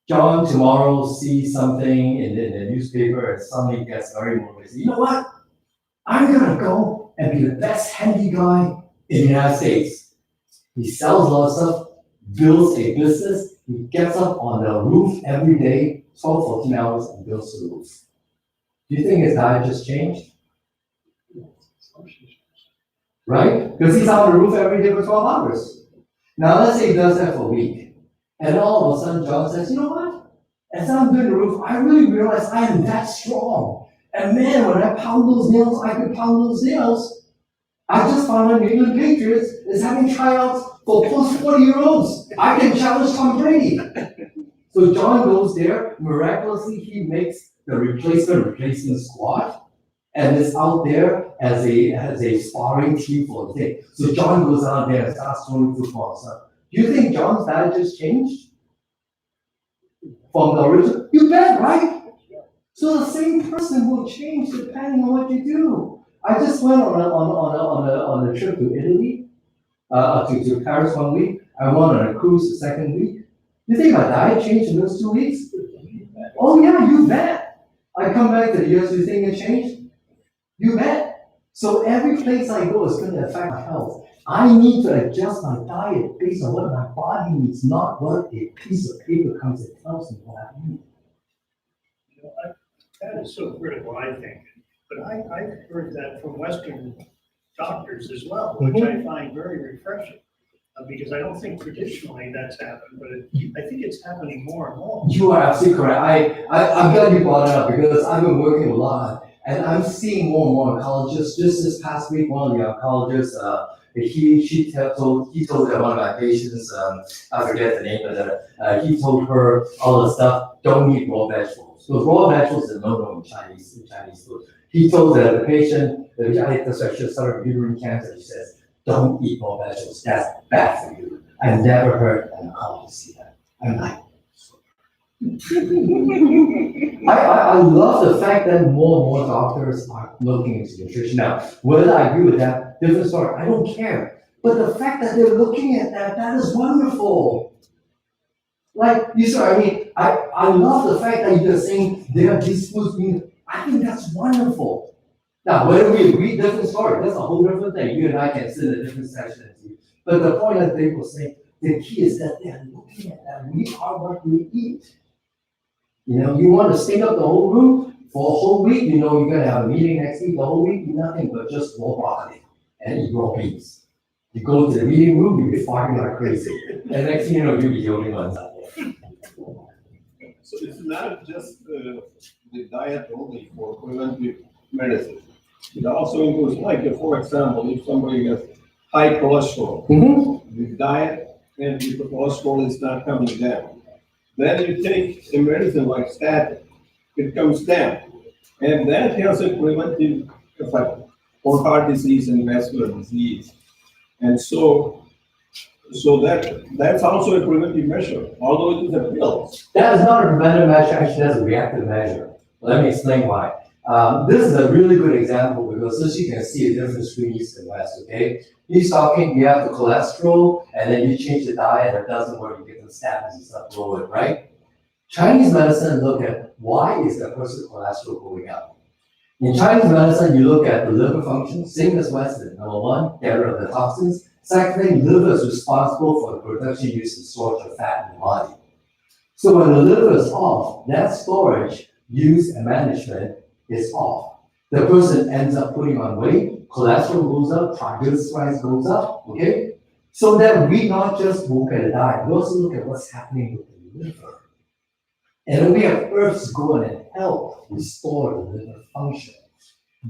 John tomorrow sees something in the newspaper and suddenly gets very motivated. You know what? I'm gonna go and be the best handy guy in the United States. He sells a lot of stuff, builds a business, he gets up on the roof every day, 12, 14 hours and builds the roof. Do you think his diet just changed? Right? Because he's on the roof every day for 12 hours. Now let's say he does that for a week. And all of a sudden John says, you know what? As I'm doing the roof, I really realize I am that strong. And man, when I pound those nails, I can pound those nails. I just found out New England Patriots is having tryouts for post 40-year-olds. I can challenge Tom Brady. So John goes there, miraculously he makes the replacement squad, and is out there as a sparring team for the thing. So John goes out there and starts throwing football. So do you think John's diet just changed from the original? You bet, right? So the same person will change depending on what you do. I just went on a trip to Italy, to Paris 1 week. I went on a cruise the second week. You think my diet changed in those 2 weeks? Oh yeah, you bet. I come back to the US, you think it changed? You bet. So every place I go is going to affect my health. I need to adjust my diet based on what my body needs, not what a piece of paper comes and tells me what I need. That is so critical, I think. But I've heard that from Western doctors as well, which I find very refreshing. Because I don't think traditionally that's happened, but I think it's happening more and more. You are absolutely correct. I'm glad you brought it up because I've been working a lot and I'm seeing more and more oncologists. Just this past week, one of the oncologists, he told one of my patients, I forget the name of it, he told her all the stuff, don't eat raw vegetables. Because raw vegetables is no-no in Chinese food. He told the patient, that's actually started uterine cancer, he says, don't eat raw vegetables, that's bad for you. I never heard an oncologist say that. I'm like, I love the fact that more and more doctors are looking into nutrition. Now, whether I agree with that, different story, I don't care. But the fact that they're looking at that is wonderful. Like, I love the fact that you're saying there are these foods being, I think that's wonderful. Now, whether we agree, different story, that's a whole different thing, you and I can sit in a different section and see. But the point that they were saying, the key is that they're looking at that, we are what we eat. You know, you want to stink up the whole room for a whole week, you know, you're gonna have a meeting next week, the whole week, nothing but just raw broccoli and eat raw beans. You go to the meeting room, you'll be farting like crazy, and next thing you know, you'll be the only ones out there. So it's not just the diet only for preventive medicine. It also includes, like, for example, if somebody has high cholesterol, the diet and if the cholesterol is not coming down, then you take a medicine like statin, it comes down. And that has a preventive effect for heart disease and vascular disease. And so that's also a preventive measure, although it is a pill. That is not a preventive measure, actually, that's a reactive measure. Let me explain why. This is a really good example because as you can see a difference between East and West, okay? He's talking, you have the cholesterol, and then you change the diet, it doesn't work, you get some statins and stuff, lower it, right? Chinese medicine look at why is the person's cholesterol going up. In Chinese medicine, you look at the liver function, same as Western. Number one, get rid of the toxins. Second thing, liver is responsible for the production, use, and storage of fat in the body. So when the liver is off, that storage, use, and management is off. The person ends up putting on weight, cholesterol goes up, triglycerides goes up, okay? So that we not just look at the diet, we also look at what's happening with the liver. And then we have herbs go in and help restore the liver function.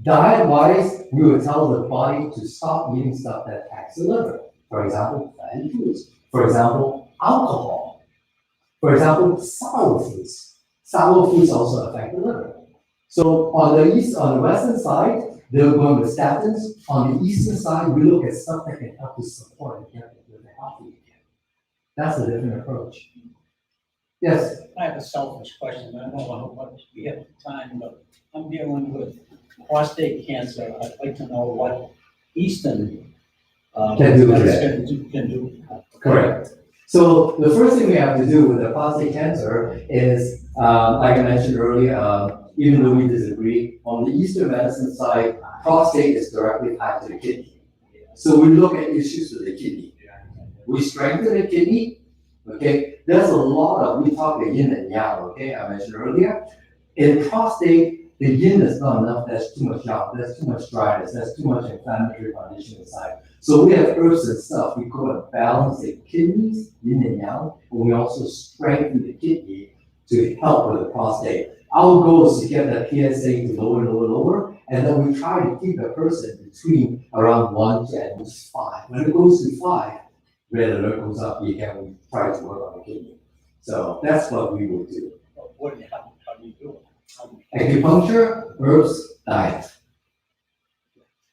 Diet-wise, we will tell the body to stop eating stuff that attacks the liver. For example, fatty foods. For example, alcohol. For example, sour foods. Sour foods also affect the liver. So on the western side, they're going with statins. On the eastern side, we look at stuff that can help to support and get the liver healthy again. That's a different approach. Yes. I have a selfish question, I don't know how much we have time, but I'm dealing with prostate cancer. I'd like to know what Eastern Can do with that. can do. Correct. So the first thing we have to do with the prostate cancer is, like I mentioned earlier, even though we disagree, on the Eastern medicine side, prostate is directly tied to the kidney. So we look at issues with the kidney. We strengthen the kidney, okay? There's a lot of, we talk the yin and yang, okay? I mentioned earlier. In prostate, the yin is not enough, there's too much yang, there's too much dryness, there's too much inflammatory condition inside. So we have herbs and stuff, we go and balance the kidneys, yin and yang, and we also strengthen the kidney to help with the prostate. Our goal is to get that PSA to lower, lower, lower, and then we try to keep the person between around 1 to at least 5. When it goes to 5, red alert goes up, we can try to work on the kidney. So that's what we will do. How do you do it? Acupuncture, herbs, diet.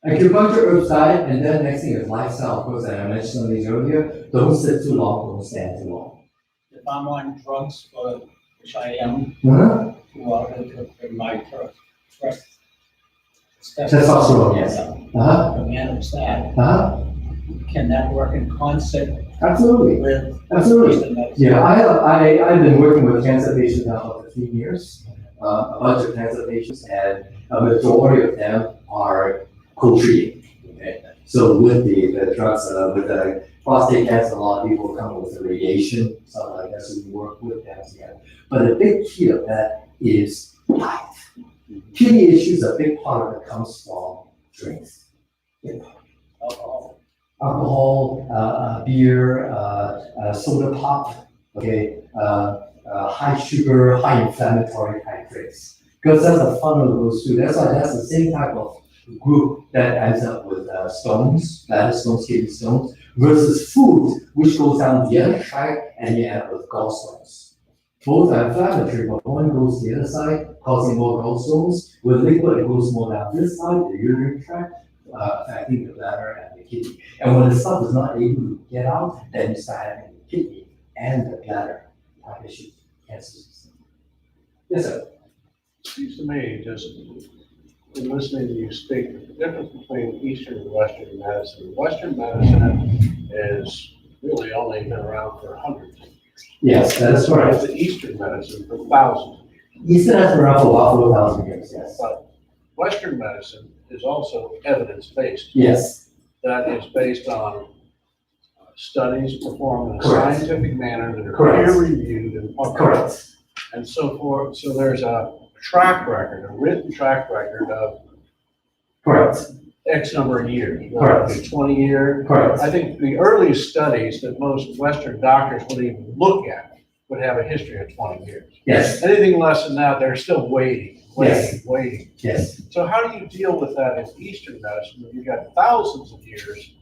Acupuncture, herbs, diet, and then next thing is lifestyle. Of course, I mentioned some of these earlier. Don't sit too long, don't stand too long. If I'm on drugs, which I am, in my first Testosterone, yes. To manage that, can that work in concert Absolutely. with Absolutely. Eastern medicine? Yeah, I've been working with cancer patients now for 15 years, a bunch of cancer patients, and a majority of them are co-treating. Okay, so with the drugs, with the prostate cancer, a lot of people come with the radiation, something like that. So we work with them together. But the big key of that is diet. Kidney issues, a big part of it comes from drinks. Alcohol, beer, soda pop, okay, high sugar, high inflammatory type drinks. Because that's a funnel of those two. That's why that's the same type of group that ends up with stones, bladder stones, kidney stones, versus food, which goes down the other track and you end up with gallstones. Both are inflammatory, but one goes the other side, causing more gallstones. With liquid, it goes more down this side, the urinary tract, affecting the bladder and the kidney. And when the stuff is not able to get out, then you start having the kidney and the bladder type issues, cancers. Yes, sir. Seems to me, just in listening to you speak, the difference between Eastern and Western medicine. Western medicine is really only been around for hundreds of years. Yes, that is correct. The Eastern medicine for thousands of years. Eastern has been around for about 4,000 years, yes. But Western medicine is also evidence-based. Yes, That is based on studies performed in a Correct. scientific manner that are Correct. peer-reviewed and published. correct, And so forth. So there's a track record, a written track record of correct, X number of years. Correct. 20 years. correct. I think the earliest studies that most Western doctors would even look at would have a history of 20 years. Yes, Anything less than that, they're still waiting, Yes. waiting. yes. So how do you deal with that in Eastern medicine, when you've got thousands of years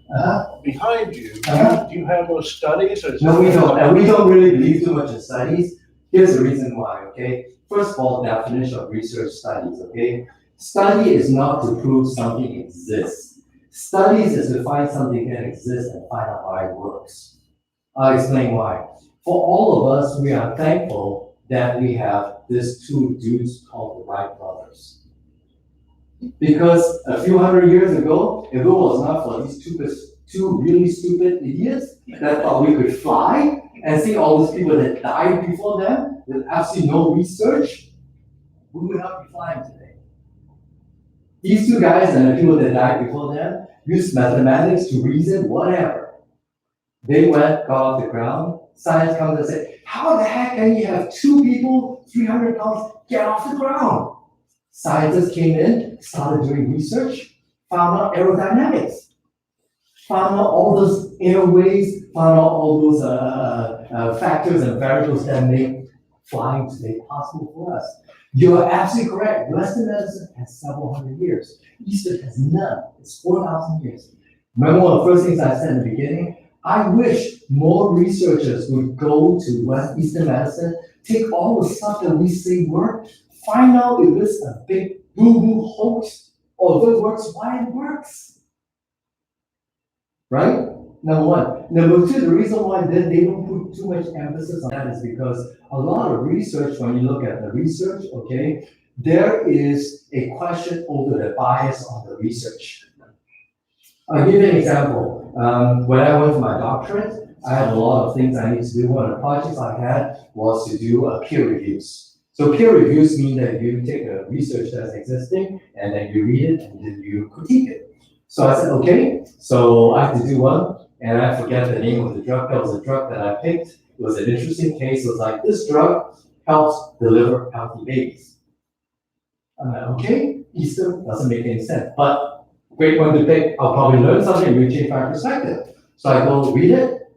behind you? Uh-huh. Do you have those studies? Or is No, we it- don't, and we don't really believe too much in studies. Here's the reason why, okay? First of all, definition of research studies, okay? Study is not to prove something exists. Studies is to find something that exists and find out why it works. I'll explain why. For all of us, we are thankful that we have these two dudes called the Wright brothers. Because a few hundred years ago, if it was not for these two really stupid idiots that thought we could fly, and see all these people that died before them with absolutely no research, we would not be flying today. These two guys and the people that died before them used mathematics to reason whatever. They got off the ground, science comes and said, how the heck can you have two people, 300 pounds, get off the ground? Scientists came in, started doing research, found out aerodynamics, found out all those airways, found out all those factors and variables that make flying today possible for us. You're absolutely correct. Western medicine has several hundred years. Eastern has none. It's 4,000 years. Remember one of the first things I said in the beginning? I wish more researchers would go to Eastern medicine, take all the stuff that we say work, find out if it's a big boo-boo hoax, or if it works, why it works. Right? Number one. Number two, the reason why then they don't put too much emphasis on that is because a lot of research, when you look at the research, okay, there is a question over the bias on the research. I'll give you an example. When I went for my doctorate, I had a lot of things I need to do. One of the projects I had was to do peer reviews. So peer reviews mean that you take a research that's existing and then you read it and then you critique it. So I said, okay, so I have to do one, and I forget the name of the drug. That was a drug that I picked. It was an interesting case. It was like, this drug helps deliver healthy babies. I'm like, okay, Eastern doesn't make any sense, but great one to pick. I'll probably learn something, will change my perspective. So I go read it.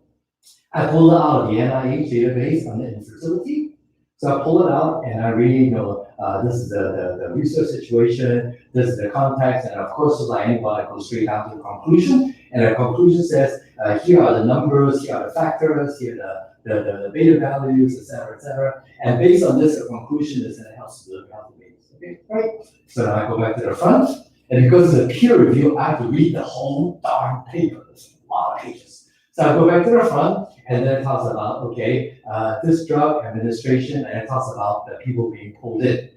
I pull it out of the NIH database on the infertility. So I pull it out and I really know this is the research situation, this is the context, and of course, like anybody, I go straight down to the conclusion. And the conclusion says, here are the numbers, here are the factors, here are the beta values, et cetera, and based on this, the conclusion is that it helps to deliver healthy babies. Okay, right? So now I go back to the front, and because it's a peer review, I have to read the whole darn paper. It's a lot of pages. So I go back to the front, and then it talks about, okay, this drug administration, and it talks about the people being pulled in.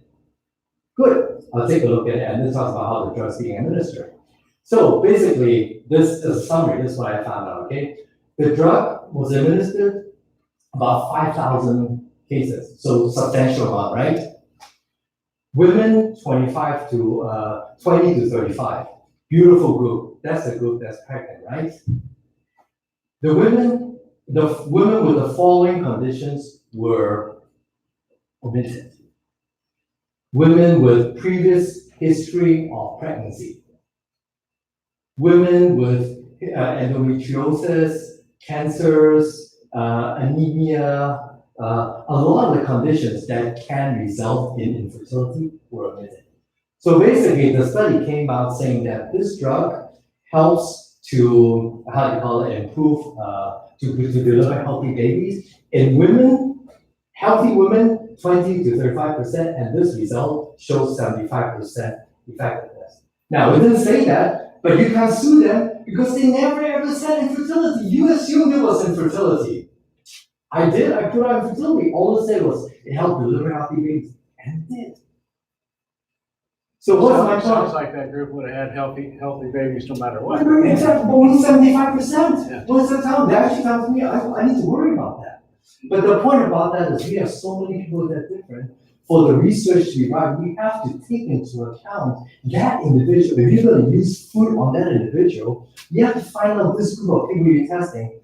Good, I'll take a look at it, and this talks about how the drug's being administered. So basically, this is a summary, this is what I found out, okay? The drug was administered about 5,000 cases, so substantial amount, right? Women 20 to 35, beautiful group, that's the group that's pregnant, right? The women with the following conditions were omitted. Women with previous history of pregnancy. Women with endometriosis, cancers, anemia, a lot of the conditions that can result in infertility were omitted. So basically, the study came out saying that this drug helps to, how do you call it, improve, to deliver healthy babies in women, healthy women, 20 to 35%, and this result shows 75% effectiveness. Now, it didn't say that, but you can't sue them because they never ever said infertility. You assumed it was infertility. I did, I put out infertility. All it said was it helped deliver healthy babies, and it did. So what's my point? Sounds like that group would have had healthy babies no matter what. Except only 75%. Yeah. What's that tell? They actually tells me I need to worry about that. But the point about that is we have so many people that are different. for the research to be right, we have to take into account that individual. If you're gonna use food on that individual, you have to find out this group of people you're testing,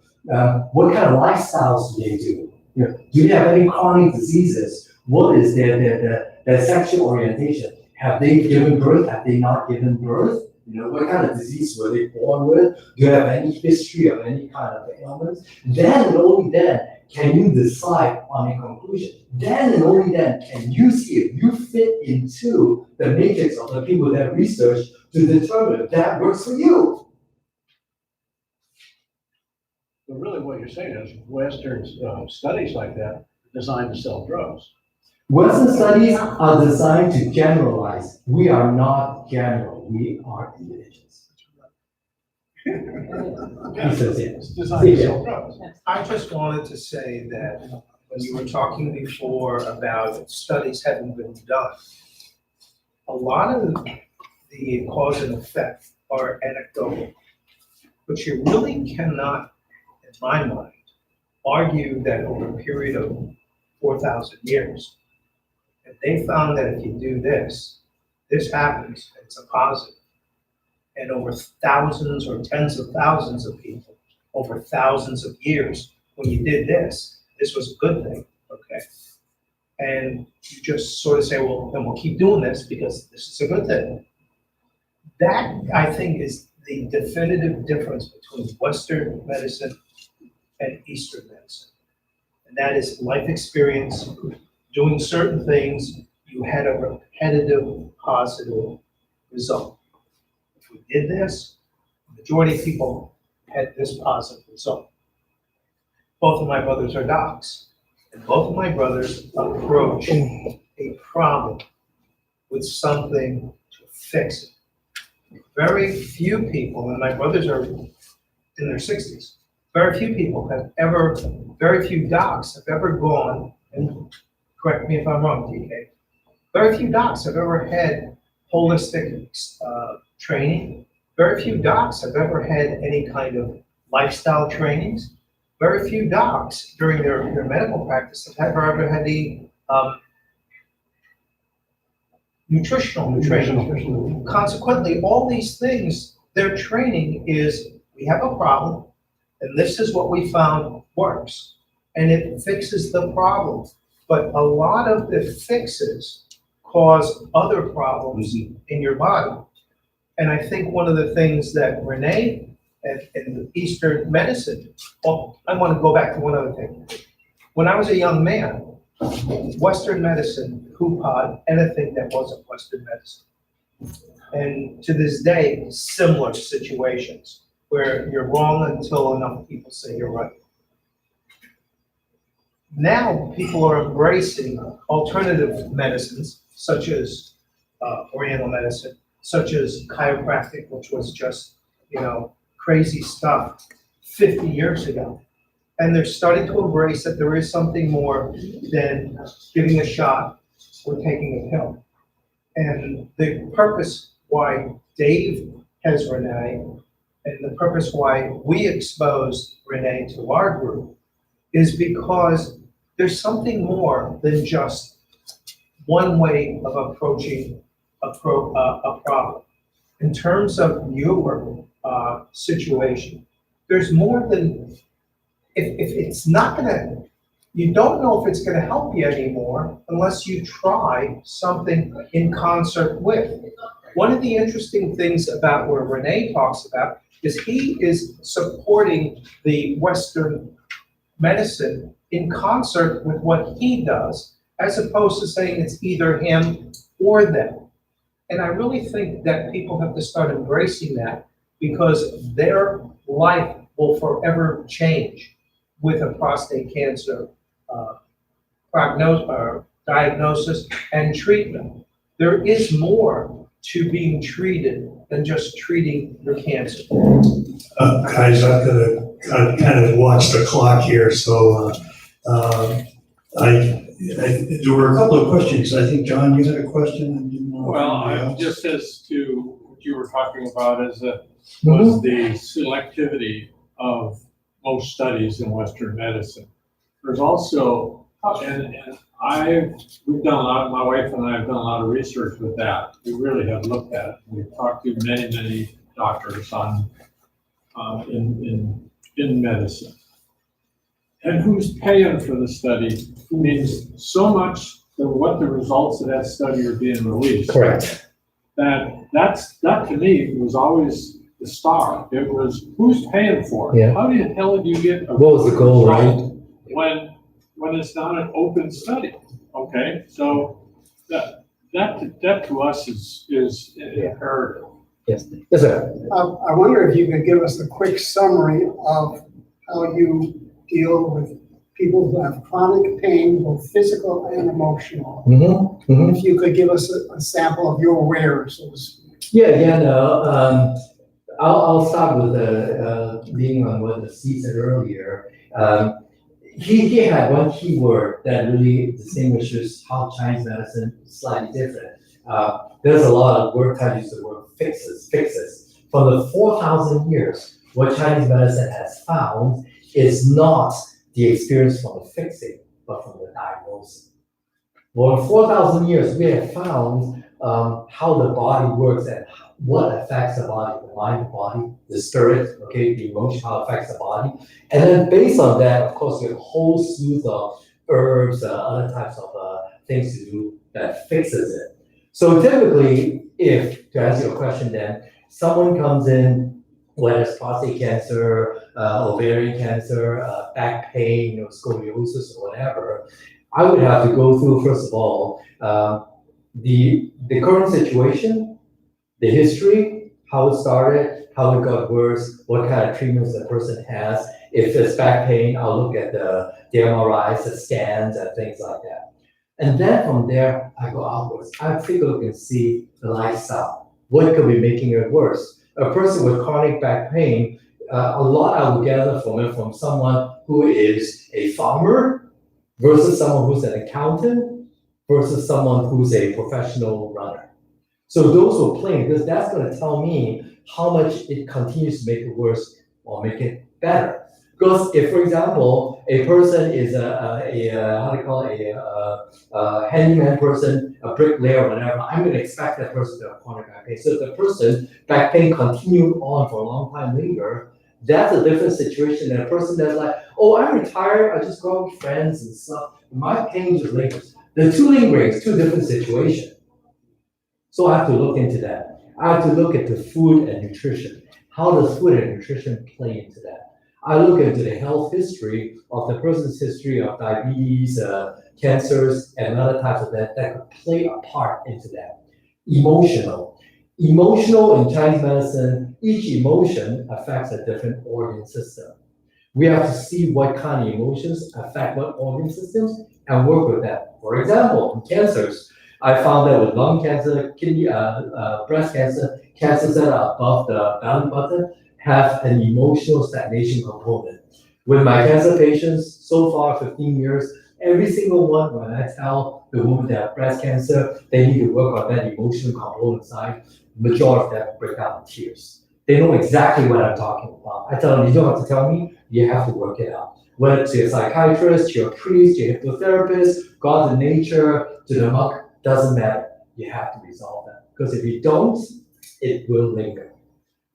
what kind of lifestyles do they do? You know, do they have any chronic diseases? What is their sexual orientation? Have they given birth? Have they not given birth? You know, what kind of disease were they born with? Do you have any history of any kind of ailments? Then and only then can you decide on a conclusion. Then and only then can you see if you fit into the matrix of the people that research to determine if that works for you. But really what you're saying is Western studies like that are designed to sell drugs. Western studies are designed to generalize. We are not general, we are individuals. He says it. It's designed to sell drugs. I just wanted to say that when you were talking before about studies having been done, a lot of the cause and effect are anecdotal. But you really cannot, in my mind, argue that over a period of 4,000 years, if they found that if you do this, this happens, it's a positive. And over thousands or tens of thousands of people, over thousands of years, when you did this, this was a good thing, okay? And you just sort of say, well, then we'll keep doing this because this is a good thing. That, I think, is the definitive difference between Western medicine and Eastern medicine. And that is life experience, doing certain things, you had a repetitive positive result. If we did this, the majority of people had this positive result. Both of my brothers are docs, and both of my brothers approach a problem with something to fix it. Very few people, and my brothers are in their 60s, very few people have ever, very few docs have ever gone, and correct me if I'm wrong, TK, very few docs have ever had holistic training. Very few docs have ever had any kind of lifestyle trainings. Very few docs during their medical practice have ever had the nutritional training. Consequently, all these things, their training is, we have a problem, and this is what we found works, and it fixes the problem. But a lot of the fixes cause other problems in your body. And I think one of the things that Renee and Eastern medicine, well, I want to go back to one other thing. When I was a young man, Western medicine poo-pahd anything that wasn't Western medicine. And to this day, similar situations where you're wrong until enough people say you're right. Now people are embracing alternative medicines such as Oriental medicine, such as chiropractic, which was just, you know, crazy stuff 50 years ago. And they're starting to embrace that there is something more than giving a shot or taking a pill. And the purpose why Dave has Renee, and the purpose why we exposed Renee to our group, is because there's something more than just one way of approaching a problem. In terms of your situation, there's more than, if it's not gonna, you don't know if it's gonna help you anymore unless you try something in concert with. One of the interesting things about where Renee talks about is he is supporting the Western medicine in concert with what he does, as opposed to saying it's either him or them. And I really think that people have to start embracing that, because their life will forever change with a prostate cancer diagnosis and treatment. There is more to being treated than just treating your cancer. Guys, I've kind of watched the clock here, so there were a couple of questions. I think, John, you had a question? I didn't know. Well, just as to what you were talking about was the selectivity of most studies in Western medicine. There's also And we've done a lot, my wife and I have done a lot of research with that. We really have looked at it. We've talked to many doctors on, in medicine. And who's paying for the study means so much to what the results of that study are being released. Correct. That to me was always the star. It was, who's paying for it? Yeah. How the hell do you get? What was the goal, right? When it's not an open study, okay? So that to us is imperative. Yes, yes, sir. I wonder if you could give us a quick summary of how you deal with people who have chronic pain, both physical and emotional. Mm-hmm, mm-hmm. If you could give us a sample of your wares, so to speak. Yeah, no, I'll start with leading on what Steve said earlier. He had one key word that really distinguishes how Chinese medicine is slightly different. There's a lot of word that use the word fixes. For the 4,000 years, what Chinese medicine has found is not the experience from the fixing, but from the diagnosis. For 4,000 years, we have found how the body works and what affects the body, the mind, the body, the spirit, okay, the emotion, how it affects the body. And then based on that, of course, we have a whole slew of herbs, other types of things to do that fixes it. So typically, if, to answer your question then, someone comes in, whether it's prostate cancer, ovarian cancer, back pain, scoliosis or whatever, I would have to go through, first of all, the current situation, the history, how it started, how it got worse, what kind of treatments the person has. If it's back pain, I'll look at the MRIs, the scans, and things like that. And then from there, I go outwards. I take a look and see the lifestyle. What could be making it worse? A person with chronic back pain, a lot I would gather from it from someone who is a farmer versus someone who's an accountant versus someone who's a professional runner. So those who are playing, because that's going to tell me how much it continues to make it worse or make it better. Because if, for example, a person is a handyman person, a bricklayer, whatever, I'm going to expect that person to have chronic back pain. So if the person back pain continued on for a long time later, that's a different situation than a person that's like, oh, I'm retired, I just go out with friends and stuff. My pain just lingers. The two lingering, two different situations. So I have to look into that. I have to look at the food and nutrition. How does food and nutrition play into that? I look into the health history of the person's history of diabetes, cancers, and other types of that could play a part into that. Emotional in Chinese medicine, each emotion affects a different organ system. We have to see what kind of emotions affect what organ systems and work with that. For example, in cancers, I found that with lung cancer, kidney, breast cancer, cancers that are above the belly button have an emotional stagnation component. With my cancer patients, so far 15 years, every single one, when I tell the woman that have breast cancer, they need to work on that emotional component side, majority of them break out in tears. They know exactly what I'm talking about. I tell them, you don't have to tell me, you have to work it out. Whether to a psychiatrist, to your priest, to your hypnotherapist, God to nature, to the monk, doesn't matter. You have to resolve that. Because if you don't, it will linger.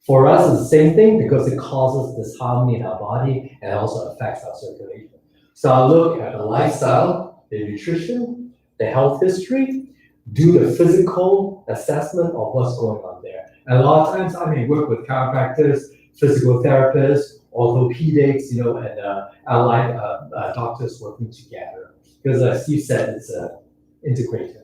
For us, it's the same thing because it causes disharmony in our body and also affects our circulation. So I look at the lifestyle, the nutrition, the health history, do the physical assessment of what's going on there. And a lot of times I may work with chiropractors, physical therapists, orthopedics, and allied doctors working together. Because as Steve said, it's integrative.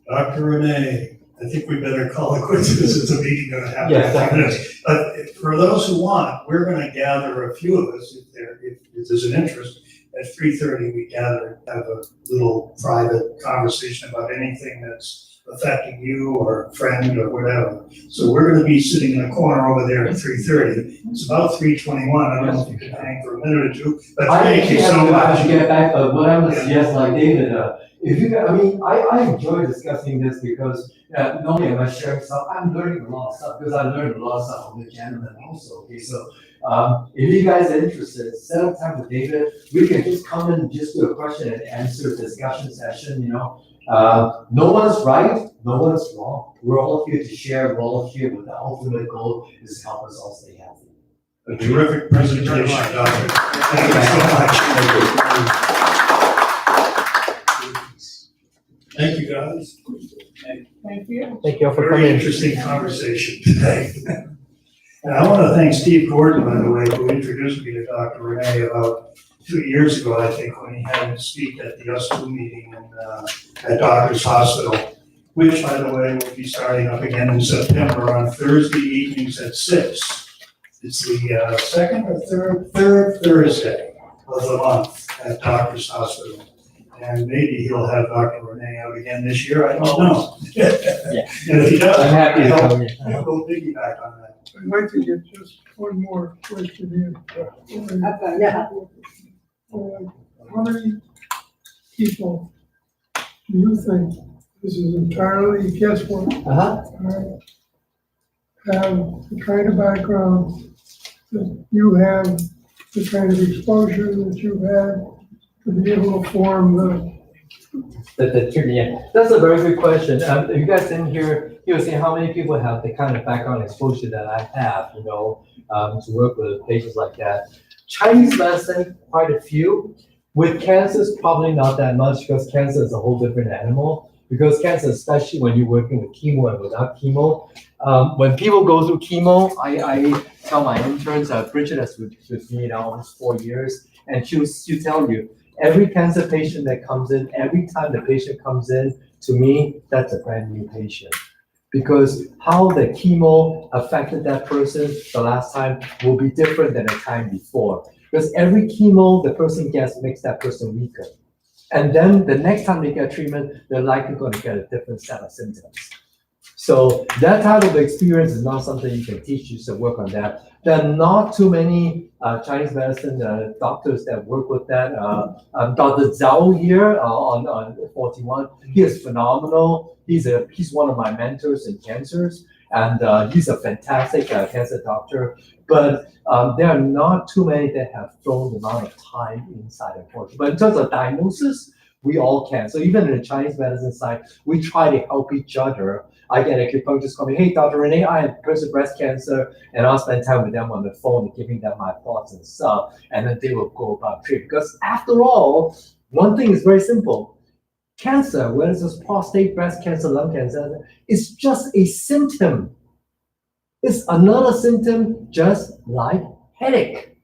Dr. Renee, I think we better call it quits because it's a meeting going to happen. Yes, in a few minutes. But for those who want, we're going to gather a few of us if there's an interest. At 3:30, we gather, have a little private conversation about anything that's affecting you or a friend or whatever. So we're going to be sitting in a corner over there at 3:30. It's about 3:21. I don't know if you can hang for a minute or two, but thank you so much. To get back, but what I'm going to suggest, like David, I enjoy discussing this because normally when I share stuff, I'm learning a lot of stuff because I learned a lot of stuff from the gentleman also. Okay, so If you guys are interested, set up time with David. We can just come and just do a question and answer discussion session, you know. No one's right, no one's wrong. We're all here to share, we're all here with the ultimate goal is to help us all stay healthy. A terrific presentation, Doctor. Thank you so much. Thank you, guys. Thank you. Thank you all for Very coming. interesting conversation today. And I want to thank Steve Gordon, by the way, who introduced me to Dr. Renee about 2 years ago, I think, when he had him speak at the US2 meeting at Doctor's Hospital, which, by the way, will be starting up again in September on Thursday evenings at 6. It's the second or third Thursday of the month at Doctor's Hospital. And maybe he'll have Dr. Renee out again this year, I don't know. Yeah. And if he does, I'm happy to I'll come here. go piggyback on that. I'd like to get just one more question in. Yeah. How many people do you think, this is entirely guesswork, Uh-huh. have the kind of background that you have, the kind of exposure that you've had to be able to form The trivia. That's a very good question. If you guys didn't hear, you will see how many people have the kind of background exposure that I have, you know, to work with patients like that. Chinese medicine, quite a few. With cancers, probably not that much because cancer is a whole different animal. Because cancer, especially when you're working with chemo and without chemo, when people go through chemo, I tell my interns, Bridget has been with me now almost 4 years, and she'll tell you, every cancer patient that comes in, every time the patient comes in to me, that's a brand new patient. Because how the chemo affected that person the last time will be different than the time before. Because every chemo the person gets makes that person weaker. And then the next time they get treatment, they're likely going to get a different set of symptoms. So that type of experience is not something you can teach, you should work on that. There are not too many Chinese medicine doctors that work with that. Dr. Zhao here on 41, he is phenomenal. He's one of my mentors in cancers, and he's a fantastic cancer doctor. But there are not too many that have thrown the amount of time inside, unfortunately. But in terms of diagnosis, we all can. So even in the Chinese medicine side, we try to help each other. I get acupuncturist call me, hey, Dr. Renee, I have breast cancer, and I'll spend time with them on the phone and giving them my thoughts and stuff, and then they will go about treatment. Because after all, one thing is very simple. Cancer, whether it's prostate, breast cancer, lung cancer, is just a symptom. It's another symptom, just like headache.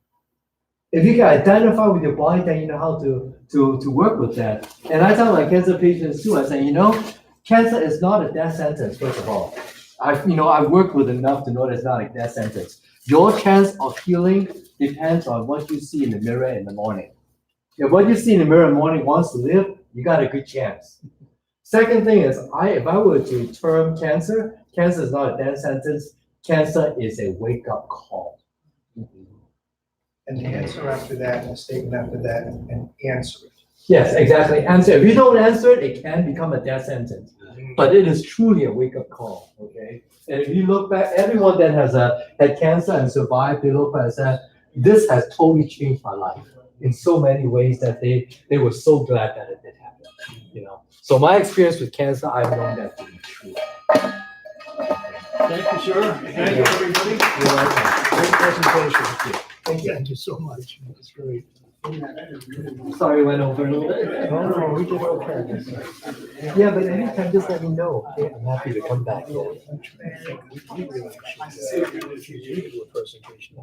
If you can identify with your body, then you know how to work with that. And I tell my cancer patients too, I say, you know, cancer is not a death sentence, first of all. I've worked with enough to know that it's not a death sentence. Your chance of healing depends on what you see in the mirror in the morning. If what you see in the mirror in the morning wants to live, you got a good chance. Second thing is, if I were to term cancer, cancer is not a death sentence. Cancer is a wake-up call. And the answer after that, and the statement after that, and answer it. Yes, exactly. Answer. If you don't answer it, it can become a death sentence. But it is truly a wake-up call, okay? And if you look back, everyone that has had cancer and survived, they look back and say, this has totally changed my life in so many ways that they were so glad that it did happen, you know? So my experience with cancer, I've known that to be true. Thank you, sir. Thank you, everybody. You're welcome. Great presentation. Thank you so much. That's great. Sorry, went over a little bit. No, we did okay. Yeah, but anytime, just let me know, okay? I'm happy to come back. We really should, if you do do a presentation,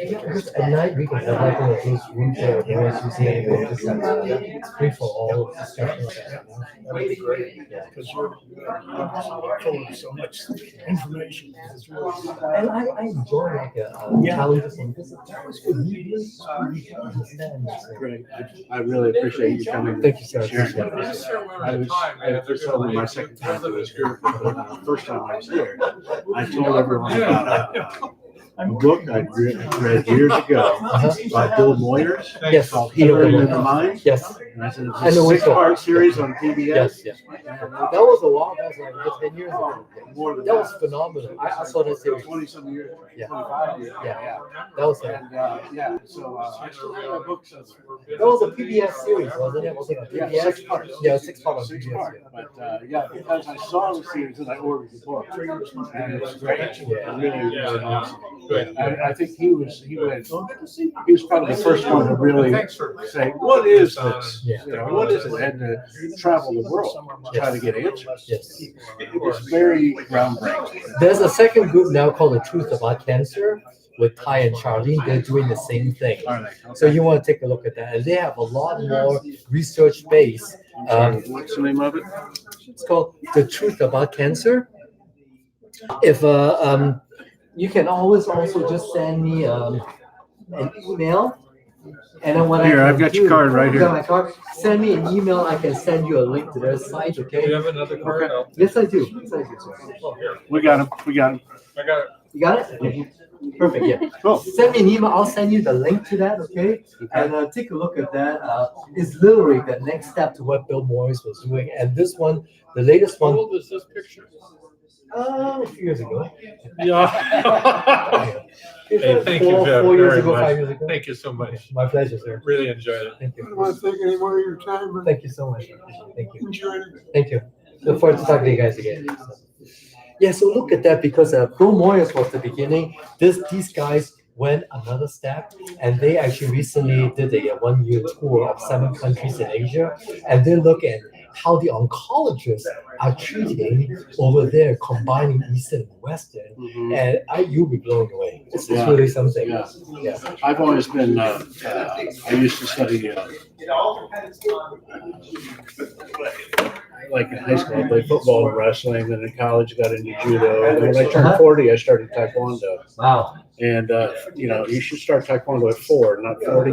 Because at night, we can have like one of those rooms where everyone's using it, just it's free for all discussions. That'd be great, because you're full of so much information. It's really. And I enjoy like challenges and this. Great. I really appreciate you coming. Thank you, sir. This is only my second time to this group. First time I was here, I told everyone about a book I read years ago by Bill Moyers Yes. called Healing in the Mind. Yes. And I said, I it's a know which one. 6-part series on PBS. Yes, yes. That was a while back, like 10 years ago. More than That was phenomenal. I saw that series. 20-some years. Yeah. 25 years. Yeah. That was a, And, yeah, so I still have that book. So that was a PBS series, wasn't it? Was it a PBS? Yeah, 6 parts. Yeah, 6 part on 6 PBS. part. But yeah, because I saw the series and I ordered the book. And it's great. Yeah. Really awesome. I think he was probably the first one to really say, what is this? Yeah. You know, what is it? And to travel the world to try to get answers. Yes. It was very groundbreaking. There's a second group now called The Truth About Cancer with Ty and Charlene. They're doing the same thing. Are they? So you want to take a look at that. And they have a lot more research base. What's the name of it? It's called The Truth About Cancer. If you can always also just send me an email. And then what Here, I can I've got do, your card right you got here. my card? Send me an email. I can send you a link to their site, Do okay? you have another card? Yes, I do. Yes, I do. Oh, here. We got him. We got him. I got it. You got it? Okay. Perfect, yeah. Cool. Send me an email. I'll send you the link to that, okay? And take a look at that. It's literally the next step to what Bill Morris was doing. And this one, the latest How one, old is this picture? a few years ago. Yeah. It's Hey, like thank you 4 years very ago, much. 5 years ago. Thank you so much. My pleasure, sir. Really enjoyed it. Thank I don't you. want to take any more of your time, but Thank you so much. Thank you. enjoy it. Thank you. Look forward to talking to you guys again. Yeah, so look at that because Bill Moyers was the beginning. These guys went another step, and they actually recently did a 1-year tour of 7 countries in Asia, and they look at how the oncologists are treating over there, combining Eastern and Western, and you'll be blown away. This is Yeah. really something. Yeah. Yeah. I've always been, I used to study, like in high school, I played football and wrestling, and in college got into judo. And when I turned 40, I started taekwondo. Wow. And, you should start taekwondo at 4, not 40.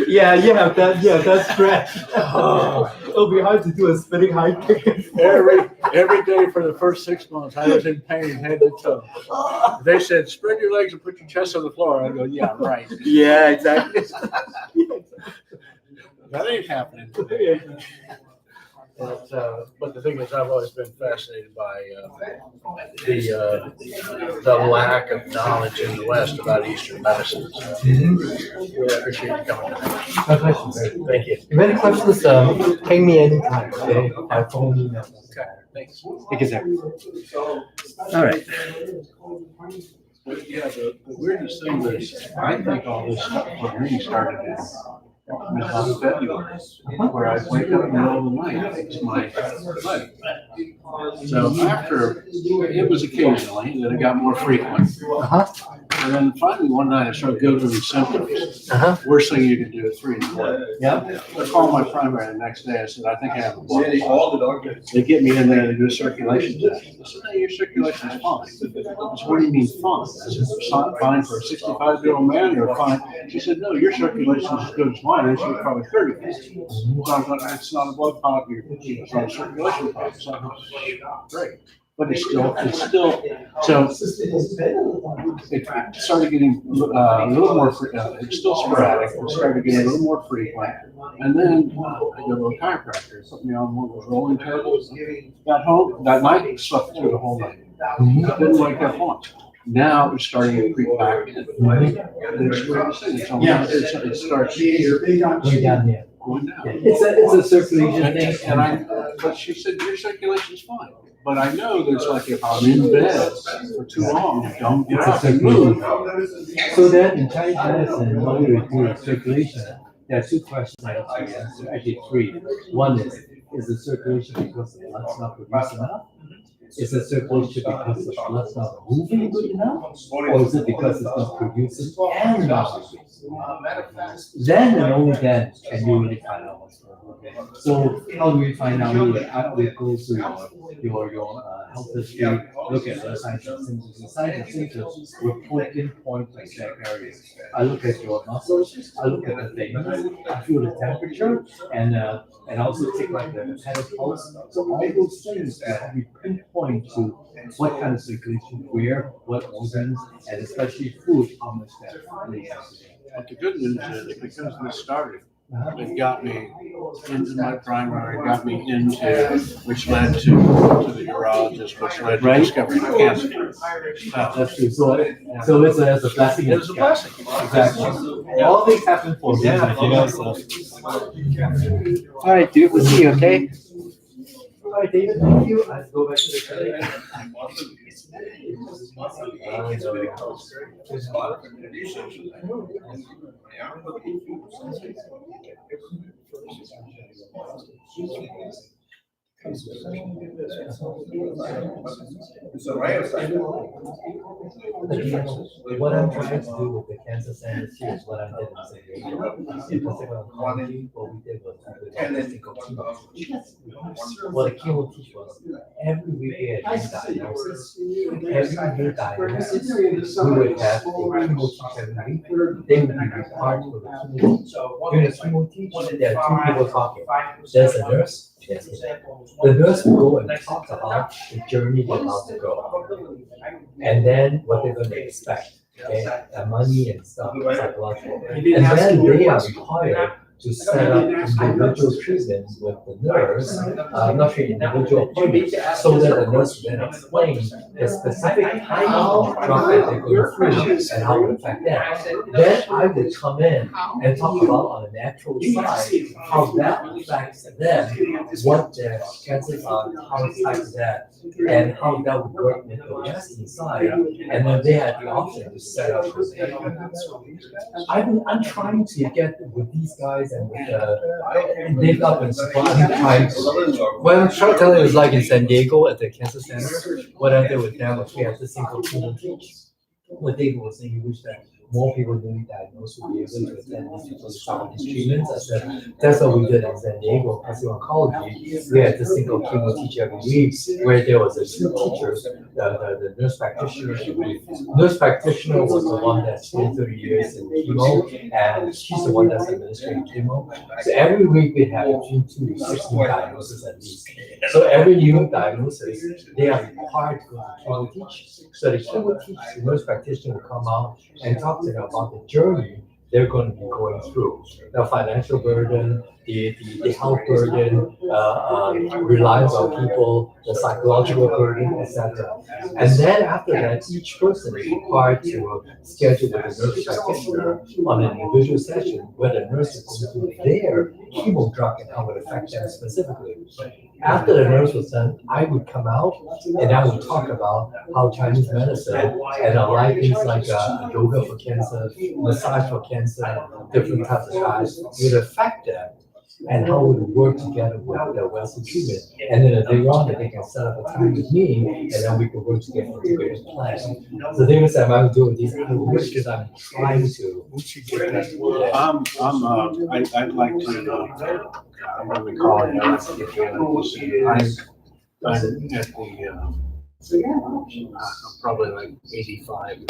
Yeah, that's correct. It'll be hard to do a spinning high kick. Every day for the first 6 months, I was in pain head to toe. They said, spread your legs and put your chest on the floor. I go, yeah, right. Yeah, exactly. That ain't happening. But the thing is, I've always been fascinated by the lack of knowledge in the West about Eastern medicine. So really appreciate you coming tonight. My pleasure, sir. Thank you. If you have any questions, ping me anytime, okay? My phone, email. Okay, thanks. Thank you, sir. All right. But yeah, the weirdest thing is, I think all this stuff really started in February, where I wake up in the middle of the night, it's my buddy. So after, it was occasionally, then it got more frequent. Uh-huh. And then finally one night I started googling symptoms. Uh-huh. Worst thing you can do at 3 in the morning. Yeah. I called my primary the next day. I said, I think I have a blood. They get me in there to do a circulation test. I said, hey, your circulation is fine. I said, what do you mean fine? I said, fine for a 65-year-old man or fine? She said, no, your circulation is as good as mine. And she was probably 30. So I was like, it's not a blood problem, it's not a circulation problem. So I was, great. But it's still, so it started getting a little more, it's still sporadic, it started getting a little more frequent. And then I go to a chiropractor, put me on one of those rolling tables. Got home, that night, slept through the whole night. Didn't wake up once. Now it's starting to creep back in. It starts here, Way down there. going down. It's a circulation thing. But she said, your circulation's fine. But I know there's like, if I'm in bed for too long, don't get up and move. So then in Chinese medicine, what we would do is circulation. There are 2 questions I have to answer, actually 3. One is the circulation because the blood's not producing enough? Is the circulation because the blood's not moving good enough? Or is it because it's not producing and not producing? Then and only then can you really find out what's going on. So how do we find out? We go to your health history, look at the signs and symptoms. The signs and symptoms will pinpoint exact areas. I look at your muscles, I look at the veins, I feel the temperature, and also take like the head pulse. So all those things will help me pinpoint to what kind of circulation, where, what organs, and especially food, how much that really has to do. But the good news is, because this started, it got me into my primary, got me into, which led to the urologist, which led to Right. discovering the cancer. That's true. So it's a blessing. It was a blessing. Exactly. All things happen for a reason, you know, so. All right, dude, we'll see you, okay? All right, David, thank you. I'll go back to the study. What I'm trying to do with the cancer centers here is what I did in San Diego. In Pacific Oncology, what we did was we did a single chemo teach. What a chemo teach was, every week we had a diagnosis. Every new diagnosis, we would have a chemo teach every week. They would be required for the chemo teach. During the chemo teach, there are two people talking. There's a nurse. Yes. The nurse will go and talk about the journey they're about to go, and then what they're going to expect, okay, the money and stuff, psychological, and then they are required to set up individual treatments with the nurse, not treat individual appointments, so that the nurse will then explain the specific kind of drug that they're going through and how it affects them. Then I would come in and talk about on the natural side how that affects them, what their chances are, how it affects them, and how that would work with the resting side, and then they had the option to set up. I'm trying to get with these guys and with they've got been supplying trying to. What I'm trying to tell you is like in San Diego at the cancer center, what I did with them was we had this thing called chemo teach. What David was saying, he wished that more people newly diagnosed would be able to attend these people to start these treatments. I said, that's what we did in San Diego, Pacific Oncology. We had this thing called chemo teach every week, where there was a two teachers, the nurse practitioner. Nurse practitioner was the one that spent 30 years in chemo, and she's the one that's administering chemo. So every week we have between 2 to 6 new diagnoses at least. So every new diagnosis, they are required to go to chemo teach. So the chemo teach, the nurse practitioner will come out and talk to them about the journey they're going to be going through, the financial burden, the health burden, reliance on people, the psychological burden, etc. And then after that, each person is required to schedule with a nurse practitioner on an individual session where the nurse is going to do their chemo drug and how it affects them specifically. After the nurse was done, I would come out and I would talk about how Chinese medicine and applied things like yoga for cancer, massage for cancer, different types of guys would affect them, and how we would work together with the Western treatment. And then if they want it, they can set up a time with me, and then we can work together on a great plan. So David said, I'm doing these, I wish because I'm trying to. I'd like to, what do we call it? I'm at the, I'm probably like 85 or